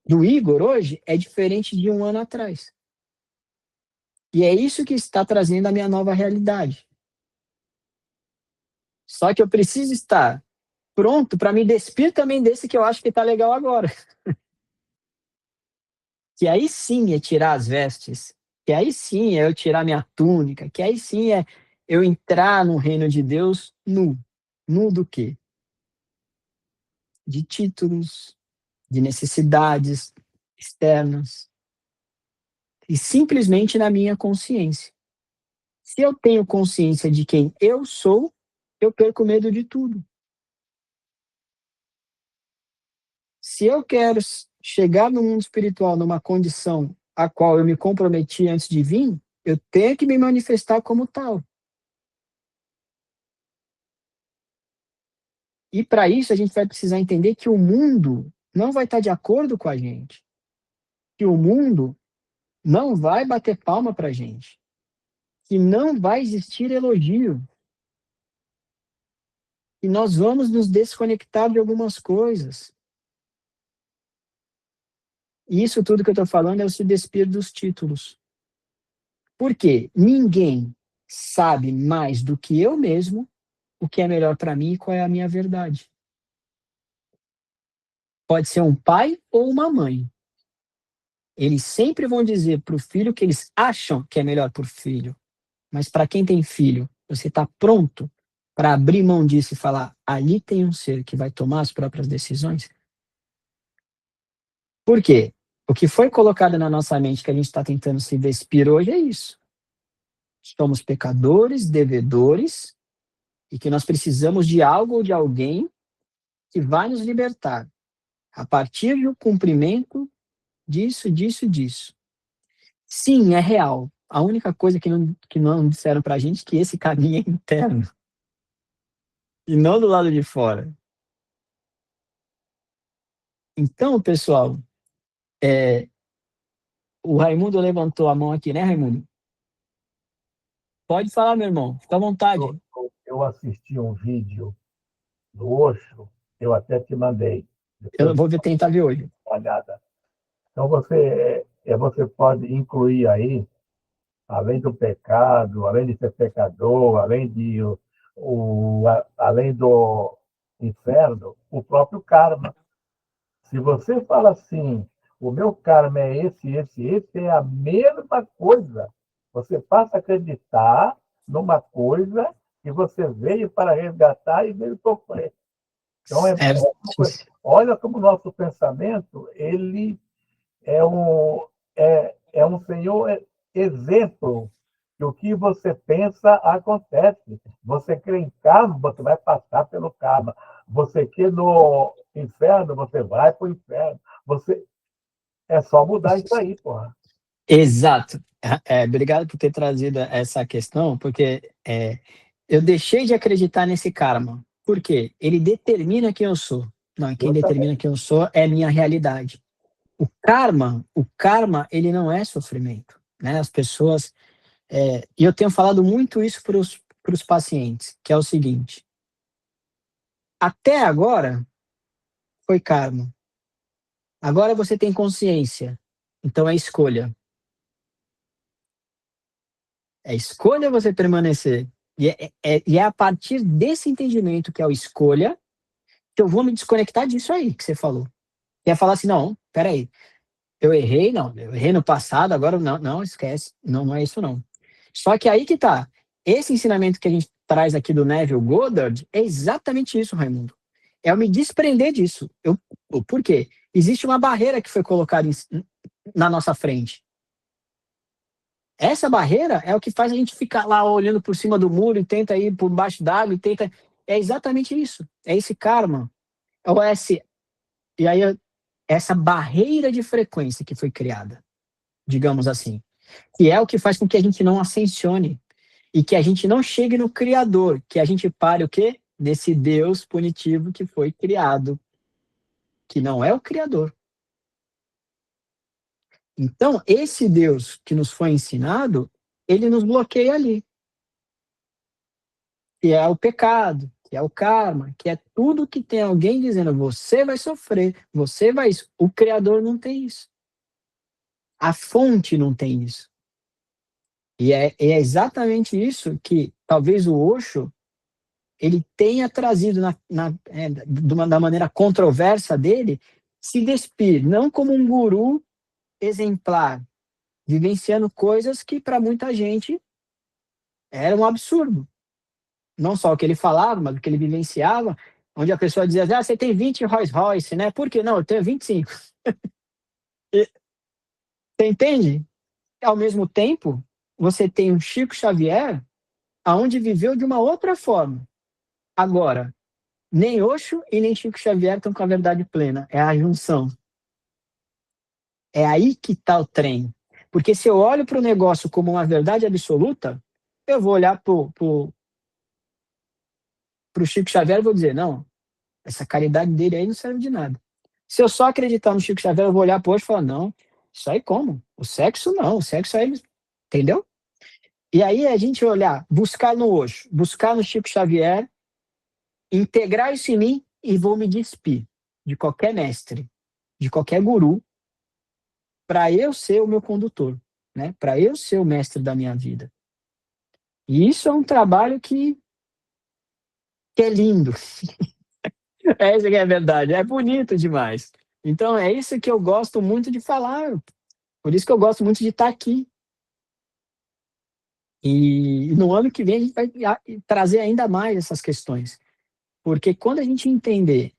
do Igor hoje é diferente de um ano atrás. E é isso que está trazendo a minha nova realidade. Só que eu preciso estar pronto para me despir também desse que eu acho que está legal agora. Que aí sim é tirar as vestes, que aí sim é eu tirar minha túnica, que aí sim é eu entrar no reino de Deus nu. Nu do quê? De títulos, de necessidades externas, e simplesmente na minha consciência. Se eu tenho consciência de quem eu sou, eu perco medo de tudo. Se eu quero chegar no mundo espiritual numa condição a qual eu me comprometi antes de vir, eu tenho que me manifestar como tal. E para isso a gente vai precisar entender que o mundo não vai estar de acordo com a gente. Que o mundo não vai bater palma para a gente. Que não vai existir elogio. e nós vamos nos desconectar de algumas coisas. E isso tudo que eu estou falando é o se despir dos títulos. Por quê? Ninguém sabe mais do que eu mesmo o que é melhor para mim e qual é a minha verdade. Pode ser um pai ou uma mãe. Eles sempre vão dizer para o filho o que eles acham que é melhor para o filho. Mas para quem tem filho, você está pronto para abrir mão disso e falar, ali tem um ser que vai tomar as próprias decisões? Por quê? O que foi colocado na nossa mente que a gente está tentando se despir hoje é isso. Somos pecadores, devedores, e que nós precisamos de algo ou de alguém que vai nos libertar a partir do cumprimento disso, disso, disso. Sim, é real. A única coisa que não disseram pra gente é que esse caminho é interno e não do lado de fora. Então, pessoal, o Raimundo levantou a mão aqui, né, Raimundo? Pode falar, meu irmão, fica à vontade. Eu assisti um vídeo do Osho, eu até te mandei. Eu vou tentar ver hoje. Olhada. Então você pode incluir aí, além do pecado, além de ser pecador, além do inferno, o próprio karma. Se você fala assim, o meu karma é esse, é a mesma coisa. Você passa a acreditar numa coisa que você veio para resgatar e veio sofrer. Então, olha como o nosso pensamento ele é um senhor exemplo que o que você pensa acontece. Você crê em karma, você vai passar pelo karma. Você crê no inferno, você vai para o inferno. É só mudar isso aí, porra. Exato. Obrigado por ter trazido essa questão, porque eu deixei de acreditar nesse karma. Por quê? Ele determina quem eu sou. Não, quem determina quem eu sou é a minha realidade. O karma, ele não é sofrimento, né? As pessoas, e eu tenho falado muito isso para os pacientes, que é o seguinte: até agora foi karma. Agora você tem consciência, então é escolha. É escolha você permanecer. E é a partir desse entendimento que é o escolha que eu vou me desconectar disso aí que você falou. E é falar assim, não, peraí, eu errei no passado, agora não, esquece. Não é isso não. Só que aí que tá. Esse ensinamento que a gente traz aqui do Neville Goddard é exatamente isso, Raimundo. É eu me desprender disso. Por quê? Existe uma barreira que foi colocada na nossa frente. Essa barreira é o que faz a gente ficar lá olhando por cima do muro e tenta ir por baixo d'água e tenta... É exatamente isso. É esse karma. E aí, essa barreira de frequência que foi criada, digamos assim, que é o que faz com que a gente não ascensione e que a gente não chegue no Criador, que a gente pare o quê? Nesse Deus punitivo que foi criado, que não é o Criador. Então, esse Deus que nos foi ensinado, ele nos bloqueia ali. Que é o pecado, que é o karma, que é tudo que tem alguém dizendo, você vai sofrer, você vai isso. O Criador não tem isso. A fonte não tem isso. E é exatamente isso que talvez o Osho ele tenha trazido da maneira controversa dele, se despir, não como um guru exemplar, vivenciando coisas que para muita gente era um absurdo. Não só o que ele falava, mas o que ele vivenciava, onde a pessoa dizia, você tem 20 Rolls Royce, né? Por que não? Eu tenho 25. Você entende? Ao mesmo tempo, você tem um Chico Xavier, aonde viveu de uma outra forma. Agora, nem Osho e nem Chico Xavier estão com a verdade plena. É a junção. É aí que está o trem. Porque se eu olho para o negócio como uma verdade absoluta, eu vou olhar para o Chico Xavier e vou dizer, não, essa caridade dele aí não serve de nada. Se eu só acreditar no Chico Xavier, eu vou olhar para hoje e falar, não, isso aí como? O sexo não, o sexo aí, entendeu? E aí a gente olhar, buscar no Osho, buscar no Chico Xavier integrar isso em mim e vou me despir de qualquer mestre, de qualquer guru, para eu ser o meu condutor, né? Para eu ser o mestre da minha vida. E isso é um trabalho que é lindo. Essa que é a verdade, é bonito demais. Então é isso que eu gosto muito de falar, por isso que eu gosto muito de estar aqui. E no ano que vem a gente vai trazer ainda mais essas questões, porque quando a gente entender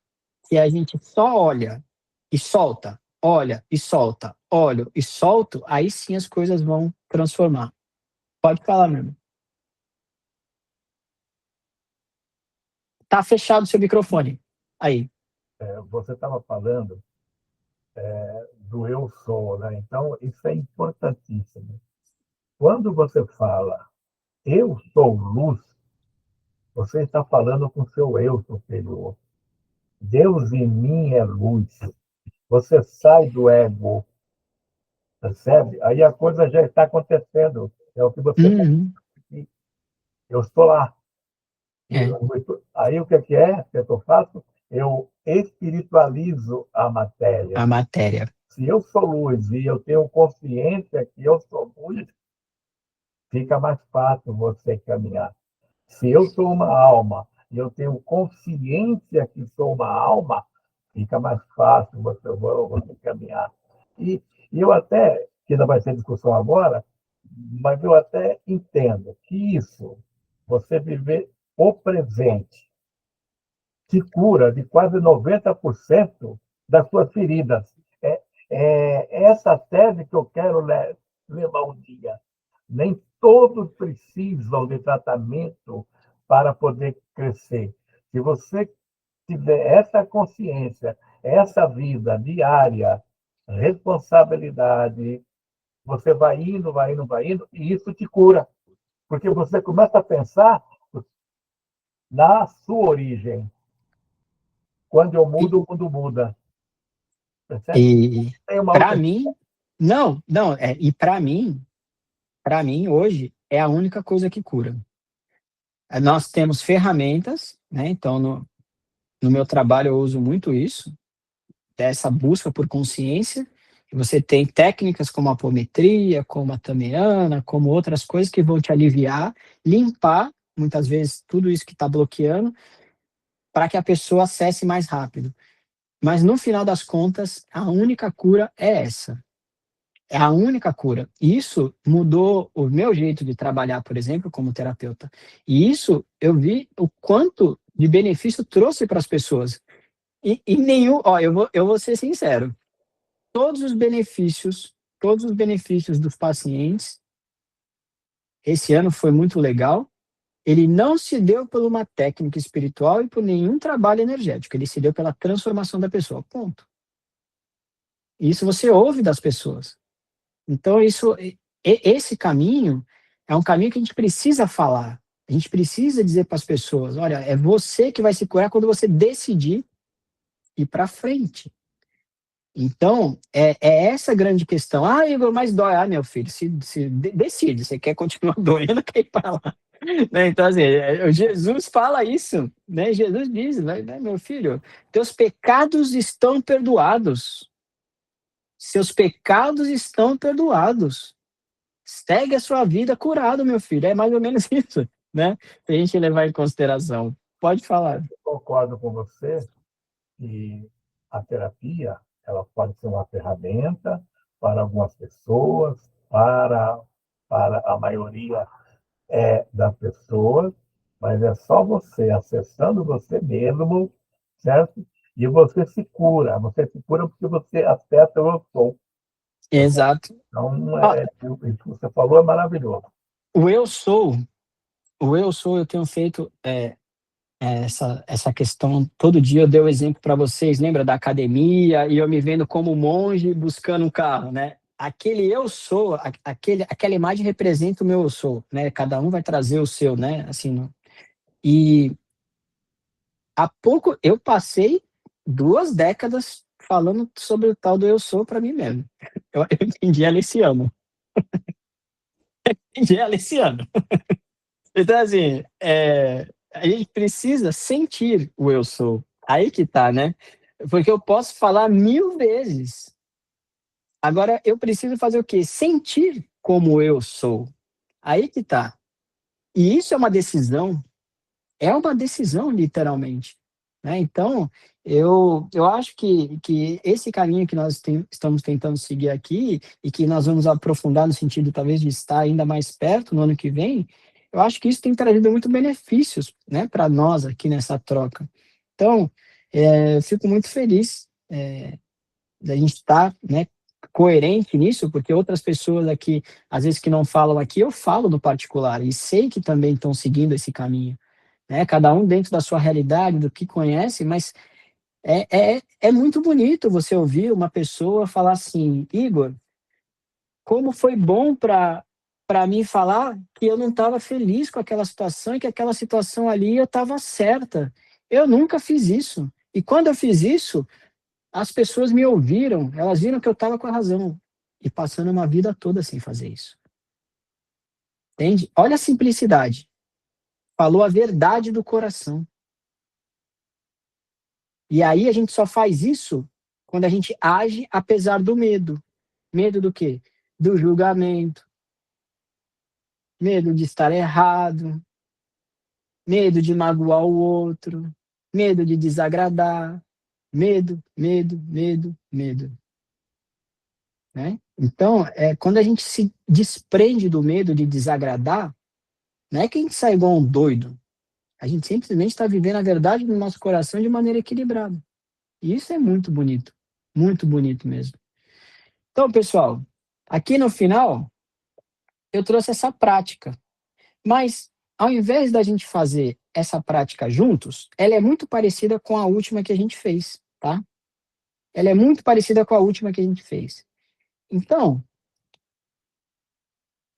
que a gente só olha e solta, olha e solta, olho e solto, aí sim as coisas vão transformar. Pode falar, meu irmão. Tá fechado o seu microfone. Aí. Você estava falando do eu sou, né? Então, isso é importantíssimo. Quando você fala eu sou luz, você está falando com o seu eu superior. Deus em mim é luz. Você sai do ego, percebe? Aí a coisa já está acontecendo. É o que você falou. Uhum. Eu estou lá. É, Aí o que é que eu faço? Eu espiritualizo a matéria. a matéria. Se eu sou luz e eu tenho consciência que eu sou luz, fica mais fácil você caminhar. Se eu sou uma alma e eu tenho consciência que sou uma alma, fica mais fácil você caminhar. E eu até, que ainda vai ser discussão agora, mas eu até entendo que isso, você viver o presente, te cura de quase 90% das suas feridas. É essa tese que eu quero levar um dia. Nem todos precisam de tratamento para poder crescer. Se você tiver essa consciência, essa vida diária, responsabilidade, você vai indo, e isso te cura. Porque você começa a pensar na sua origem. Quando eu mudo, o mundo muda. Percebe? E Tem uma para outra. mim, não, e para mim hoje é a única coisa que cura. Nós temos ferramentas, né? Então no meu trabalho eu uso muito isso, dessa busca por consciência. Você tem técnicas como a apometria, como a tameana, como outras coisas que vão te aliviar, limpar, muitas vezes, tudo isso que está bloqueando, para que a pessoa acesse mais rápido. Mas no final das contas, a única cura é essa. É a única cura. Isso mudou o meu jeito de trabalhar, por exemplo, como terapeuta. E isso eu vi o quanto de benefício trouxe para as pessoas. E nenhum, ó, eu vou ser sincero, todos os benefícios dos pacientes, esse ano foi muito legal. Ele não se deu por uma técnica espiritual e por nenhum trabalho energético, ele se deu pela transformação da pessoa, ponto. Isso você ouve das pessoas. Então, esse caminho é um caminho que a gente precisa falar. A gente precisa dizer para as pessoas, olha, é você que vai se curar quando você decidir ir para frente. Então, é essa a grande questão. Ah, Igor, mas dói. Ah, meu filho, decide, você quer continuar doendo, quer ir para lá. Né? Então, assim, Jesus fala isso, né? Jesus diz, né, meu filho, teus pecados estão perdoados. Seus pecados estão perdoados. Segue a sua vida curado, meu filho. É mais ou menos isso, né? Se a gente levar em consideração. Pode falar. Eu concordo com você que a terapia ela pode ser uma ferramenta para algumas pessoas, para a maioria das pessoas, mas é só você acessando você mesmo, certo? E você se cura porque você acessa o eu sou. Exato. Então, Ah, isso que você falou é maravilhoso. o eu sou, eu tenho feito essa questão todo dia. Eu dei o exemplo para vocês, lembra da academia e eu me vendo como monge buscando um carro, né? Aquele eu sou, aquela imagem representa o meu eu sou, né? Cada um vai trazer o seu, né? Assim, e há pouco eu passei 2 décadas falando sobre o tal do eu sou para mim mesmo. Eu entendi ela esse ano. Entendi ela esse ano. Então, assim, A gente precisa sentir o eu sou. Aí que tá, né? Porque eu posso falar 1000 vezes. Agora, eu preciso fazer o quê? Sentir como eu sou. Aí que tá. E isso é uma decisão, literalmente. Né? Então, eu acho que esse caminho que nós estamos tentando seguir aqui, e que nós vamos aprofundar no sentido, talvez, de estar ainda mais perto no ano que vem, eu acho que isso tem trazido muito benefícios, né, para nós aqui nessa troca. Então, eu fico muito feliz da gente estar, né, coerente nisso, porque outras pessoas aqui, às vezes que não falam aqui, eu falo no particular, e sei que também estão seguindo esse caminho, né? Cada um dentro da sua realidade, do que conhece, mas é muito bonito você ouvir uma pessoa falar assim: Igor, como foi bom para mim falar que eu não estava feliz com aquela situação e que aquela situação ali eu estava certa. Eu nunca fiz isso. E quando eu fiz isso, as pessoas me ouviram, elas viram que eu estava com a razão. E passando uma vida toda sem fazer isso. Entende? Olha a simplicidade. Falou a verdade do coração. E aí a gente só faz isso quando a gente age apesar do medo. Medo do quê? Do julgamento, medo de estar errado, medo de magoar o outro, medo de desagradar, medo. Né? Então, quando a gente se desprende do medo de desagradar, não é que a gente sai igual um doido. A gente simplesmente está vivendo a verdade no nosso coração de maneira equilibrada. E isso é muito bonito mesmo. Então, pessoal, aqui no final, eu trouxe essa prática. Mas, ao invés da gente fazer essa prática juntos, ela é muito parecida com a última que a gente fez, tá? Ela é muito parecida com a última que a gente fez. Então,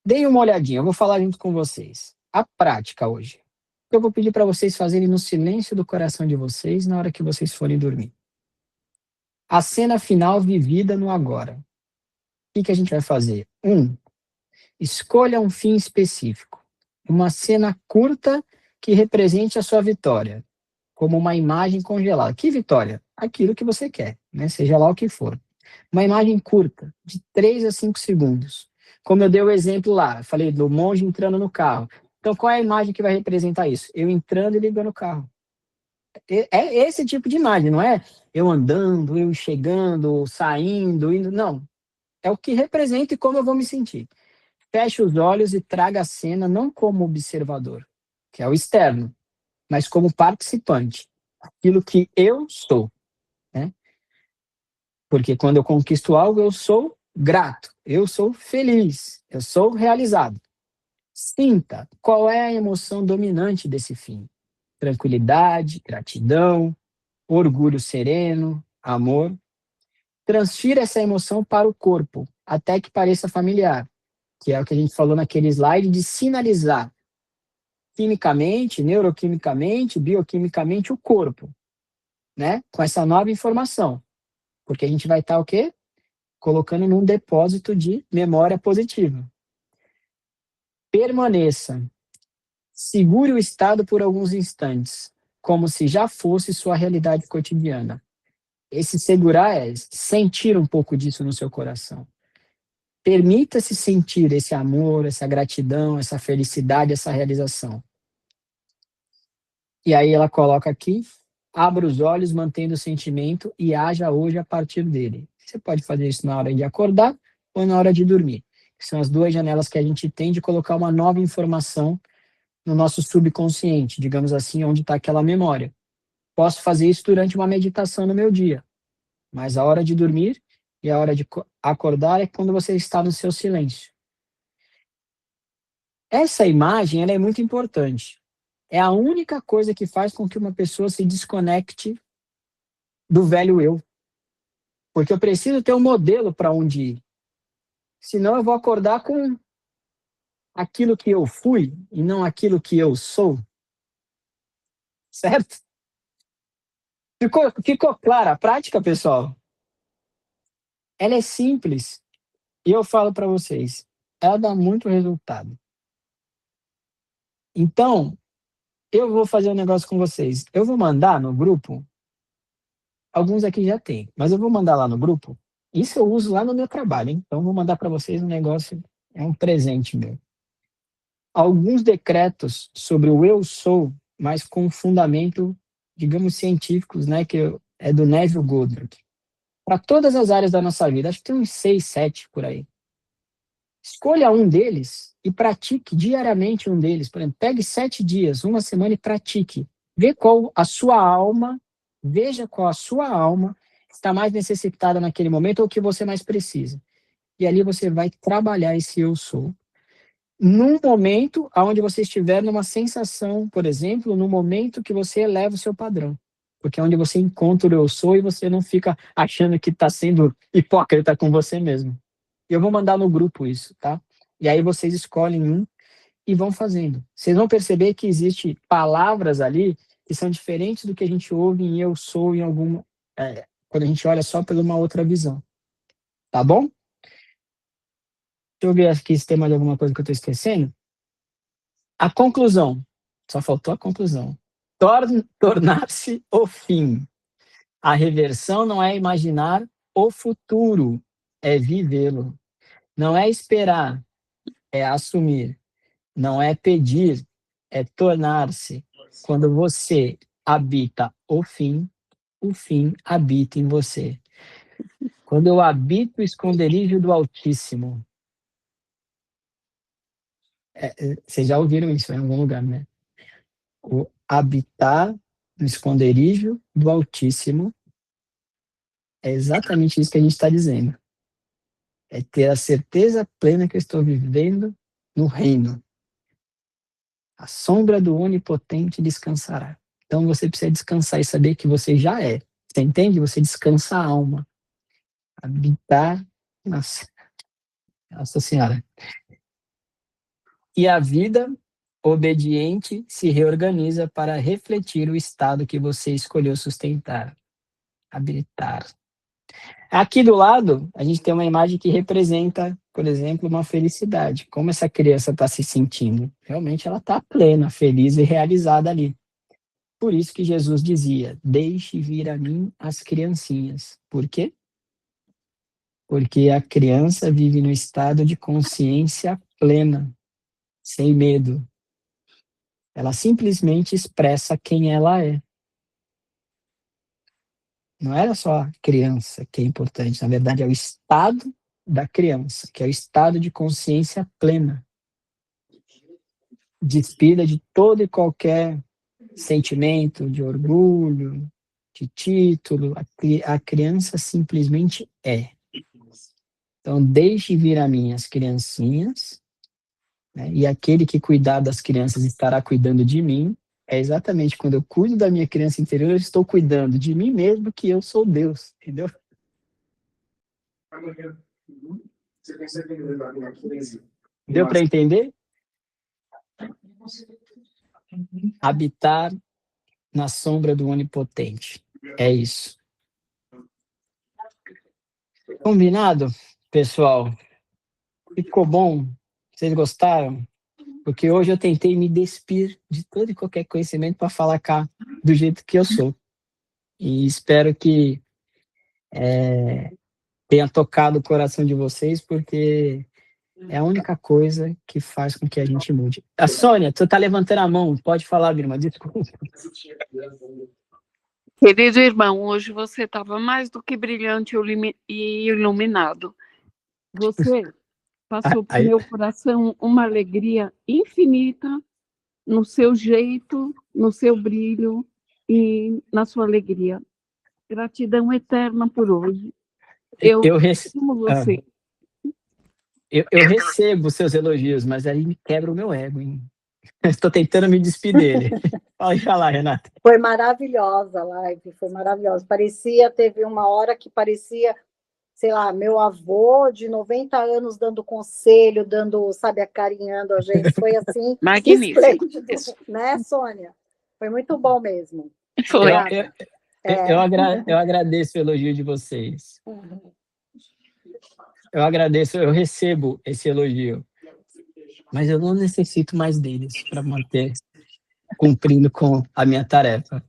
deem uma olhadinha, eu vou falar junto com vocês. A prática hoje. Eu vou pedir para vocês fazerem no silêncio do coração de vocês na hora que vocês forem dormir. A cena final vivida no agora. O que a gente vai fazer? Escolha um fim específico. Uma cena curta que represente a sua vitória, como uma imagem congelada. Que vitória? Aquilo que você quer, né? Seja lá o que for. Uma imagem curta, de 3 a 5 segundos. Como eu dei o exemplo lá, falei do monge entrando no carro. Então, qual é a imagem que vai representar isso? Eu entrando e ligando o carro. É esse tipo de imagem, não é eu andando, eu chegando, saindo, indo. Não. É o que representa e como eu vou me sentir. Feche os olhos e traga a cena não como observador, que é o externo, mas como participante. Aquilo que eu sou. Né? Porque quando eu conquisto algo, eu sou grato, eu sou feliz, eu sou realizado. Sinta qual é a emoção dominante desse fim. Tranquilidade, gratidão, orgulho sereno, amor. Transfira essa emoção para o corpo, até que pareça familiar, que é o que a gente falou naquele slide de sinalizar quimicamente, neuroquimicamente, bioquimicamente o corpo, né? Com essa nova informação. Porque a gente vai estar o quê? Colocando num depósito de memória positiva. Permaneça. Segure o estado por alguns instantes, como se já fosse sua realidade cotidiana. Esse segurar é sentir um pouco disso no seu coração. Permita-se sentir esse amor, essa gratidão, essa felicidade, essa realização. E aí ela coloca aqui, abra os olhos, mantendo o sentimento e haja hoje a partir dele. Você pode fazer isso na hora de acordar ou na hora de dormir. São as duas janelas que a gente tem de colocar uma nova informação no nosso subconsciente, digamos assim, onde está aquela memória. Posso fazer isso durante uma meditação no meu dia, mas a hora de dormir e a hora de acordar é quando você está no seu silêncio. Essa imagem ela é muito importante. É a única coisa que faz com que uma pessoa se desconecte do velho eu. Porque eu preciso ter um modelo para onde ir. Senão eu vou acordar com aquilo que eu fui e não aquilo que eu sou. Certo? Ficou clara a prática, pessoal? Ela é simples. E eu falo para vocês, ela dá muito resultado. Então, eu vou fazer um negócio com vocês. Eu vou mandar no grupo, alguns aqui já tem, mas eu vou mandar lá no grupo. Isso eu uso lá no meu trabalho, hein? Então eu vou mandar para vocês um negócio, é um presente meu. Alguns decretos sobre o eu sou, mas com fundamento, digamos, científicos, né, é do Neville Goddard. Para todas as áreas da nossa vida, acho que tem uns 6, 7 por aí. Escolha um deles e pratique diariamente um deles. Por exemplo, pegue 7 dias, uma semana e pratique. Veja qual a sua alma está mais necessitada naquele momento ou o que você mais precisa. E ali você vai trabalhar esse eu sou. Num momento onde você estiver numa sensação, por exemplo, no momento que você eleva o seu padrão. Porque é onde você encontra o eu sou e você não fica achando que está sendo hipócrita com você mesmo. E eu vou mandar no grupo isso, tá? E aí vocês escolhem um e vão fazendo. Vocês vão perceber que existem palavras ali que são diferentes do que a gente ouve em eu sou em algum... quando a gente olha só por uma outra visão. Tá bom? Deixa eu ver aqui se tem mais alguma coisa que eu estou esquecendo. A conclusão. Só faltou a conclusão. Tornar-se o fim. A reversão não é imaginar o futuro, é vivê-lo. Não é esperar, é assumir. Não é pedir, é tornar-se. Quando você habita o fim habita em você. Quando eu habito o esconderijo do Altíssimo. Vocês já ouviram isso em algum lugar, né? O habitar no esconderijo do Altíssimo é exatamente isso que a gente está dizendo. É ter a certeza plena que eu estou vivendo no reino. A sombra do Onipotente descansará. Então você precisa descansar e saber que você já é. Você entende? Você descansa a alma. Habitar. Nossa Senhora. E a vida obediente se reorganiza para refletir o estado que você escolheu sustentar. Habitar. Aqui do lado, a gente tem uma imagem que representa, por exemplo, uma felicidade. Como essa criança está se sentindo? Realmente ela está plena, feliz e realizada ali. Por isso que Jesus dizia, deixe vir a mim as criancinhas. Por quê? Porque a criança vive no estado de consciência plena, sem medo. Ela simplesmente expressa quem ela é. Não era só a criança que é importante, na verdade é o estado da criança, que é o estado de consciência plena. Despida de todo e qualquer sentimento de orgulho, de título. A criança simplesmente é. Então, deixe vir a mim as criancinhas, né? E aquele que cuidar das crianças estará cuidando de mim. É exatamente quando eu cuido da minha criança interior, eu estou cuidando de mim mesmo, que eu sou Deus, entendeu? Deu para entender? Habitar na sombra do Onipotente. É isso. Combinado, pessoal? Ficou bom? Vocês gostaram? Porque hoje eu tentei me despir de todo e qualquer conhecimento para falar cá do jeito que eu sou. E espero que tenha tocado o coração de vocês, porque é a única coisa que faz com que a gente mude. A Sônia, tu tá levantando a mão, pode falar, minha irmã, desculpa. Querido irmão, hoje você estava mais do que brilhante e iluminado. Você passou para o meu coração uma alegria infinita no seu jeito, no seu brilho e na sua alegria. Gratidão eterna por hoje. Eu amo você. Eu recebo seus elogios, mas aí me quebra o meu ego, hein? Estou tentando me despedir dele. Pode falar, Renata. Foi maravilhosa a live, foi maravilhosa. Teve uma hora que parecia, sei lá, meu avô de 90 anos dando conselho, sabe, acarinhando a gente. Foi assim, magnífico, esplêndido, né, Sônia? Foi muito bom mesmo. Foi. Eu agradeço o elogio de vocês. Eu agradeço, eu recebo esse elogio. Mas eu não necessito mais deles para manter cumprindo com a minha tarefa.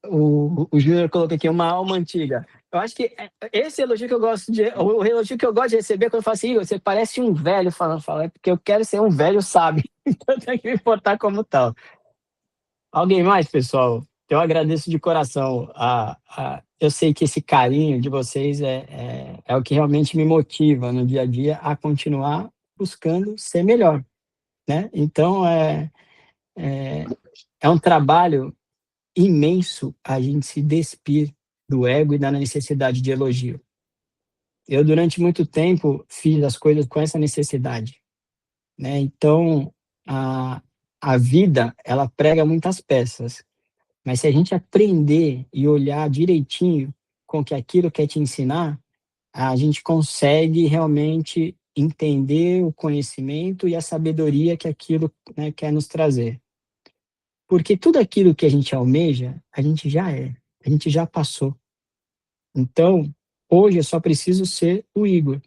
O Júnior colocou aqui uma alma antiga. Eu acho que esse elogio que eu gosto o elogio que eu gosto de receber quando eu falo assim, você parece um velho falando, é porque eu quero ser um velho sábio, então eu tenho que me portar como tal. Alguém mais, pessoal? Eu agradeço de coração. Eu sei que esse carinho de vocês é o que realmente me motiva no dia a dia a continuar buscando ser melhor, né? Então, é um trabalho imenso a gente se despir do ego e da necessidade de elogio. Eu, durante muito tempo, fiz as coisas com essa necessidade, né? Então, a vida, ela prega muitas peças, mas se a gente aprender e olhar direitinho com que aquilo quer te ensinar, a gente consegue realmente entender o conhecimento e a sabedoria que aquilo, né, quer nos trazer. Porque tudo aquilo que a gente almeja, a gente já é, a gente já passou. Então, hoje eu só preciso ser o Igor.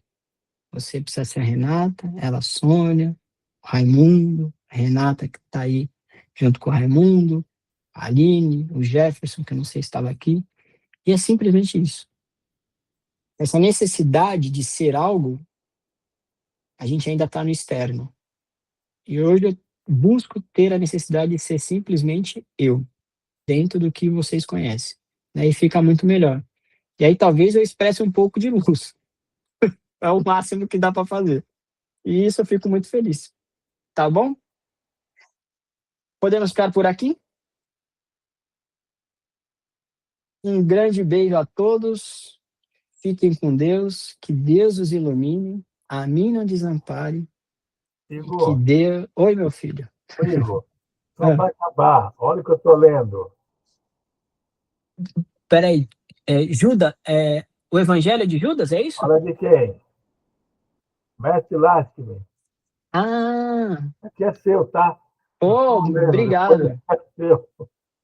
Você precisa ser a Renata, ela a Sônia, o Raimundo, a Renata que está aí junto com o Raimundo, a Aline, o Jefferson, que eu não sei se estava aqui. E é simplesmente isso. Essa necessidade de ser algo, a gente ainda está no externo. E hoje eu busco ter a necessidade de ser simplesmente eu, dentro do que vocês conhecem. Aí fica muito melhor. E aí talvez eu expresse um pouco de luz. É o máximo que dá para fazer. E isso eu fico muito feliz. Tá bom? Podemos ficar por aqui? Um grande beijo a todos. Fiquem com Deus. Que Deus os ilumine. A mim não desampare. Que Igor, Deus... Oi, meu filho. Igor, só para acabar, olha o que eu estou lendo. Peraí. Judas, o Evangelho de Judas, é isso? Olha de quem? Mestre Lastme. Ah, Aqui é seu, tá? obrigado. É seu.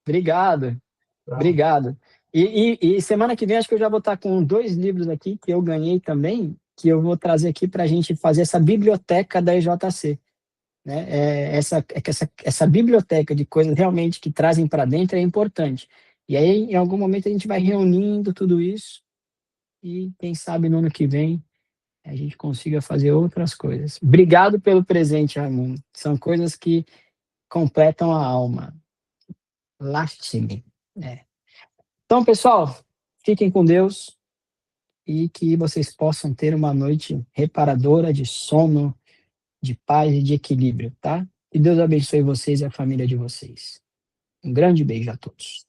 Obrigado. Tá? Obrigado. E semana que vem acho que eu já vou estar com 2 livros aqui que eu ganhei também, que eu vou trazer aqui para a gente fazer essa biblioteca da EJC. Né? Essa biblioteca de coisas realmente que trazem para dentro é importante. E aí, em algum momento, a gente vai reunindo tudo isso e, quem sabe, no ano que vem, a gente consiga fazer outras coisas. Obrigado pelo presente, Raimundo. São coisas que completam a alma. Lastime. Então, pessoal, fiquem com Deus e que vocês possam ter uma noite reparadora de sono, de paz e de equilíbrio, tá? Que Deus abençoe vocês e a família de vocês. Um grande beijo a todos.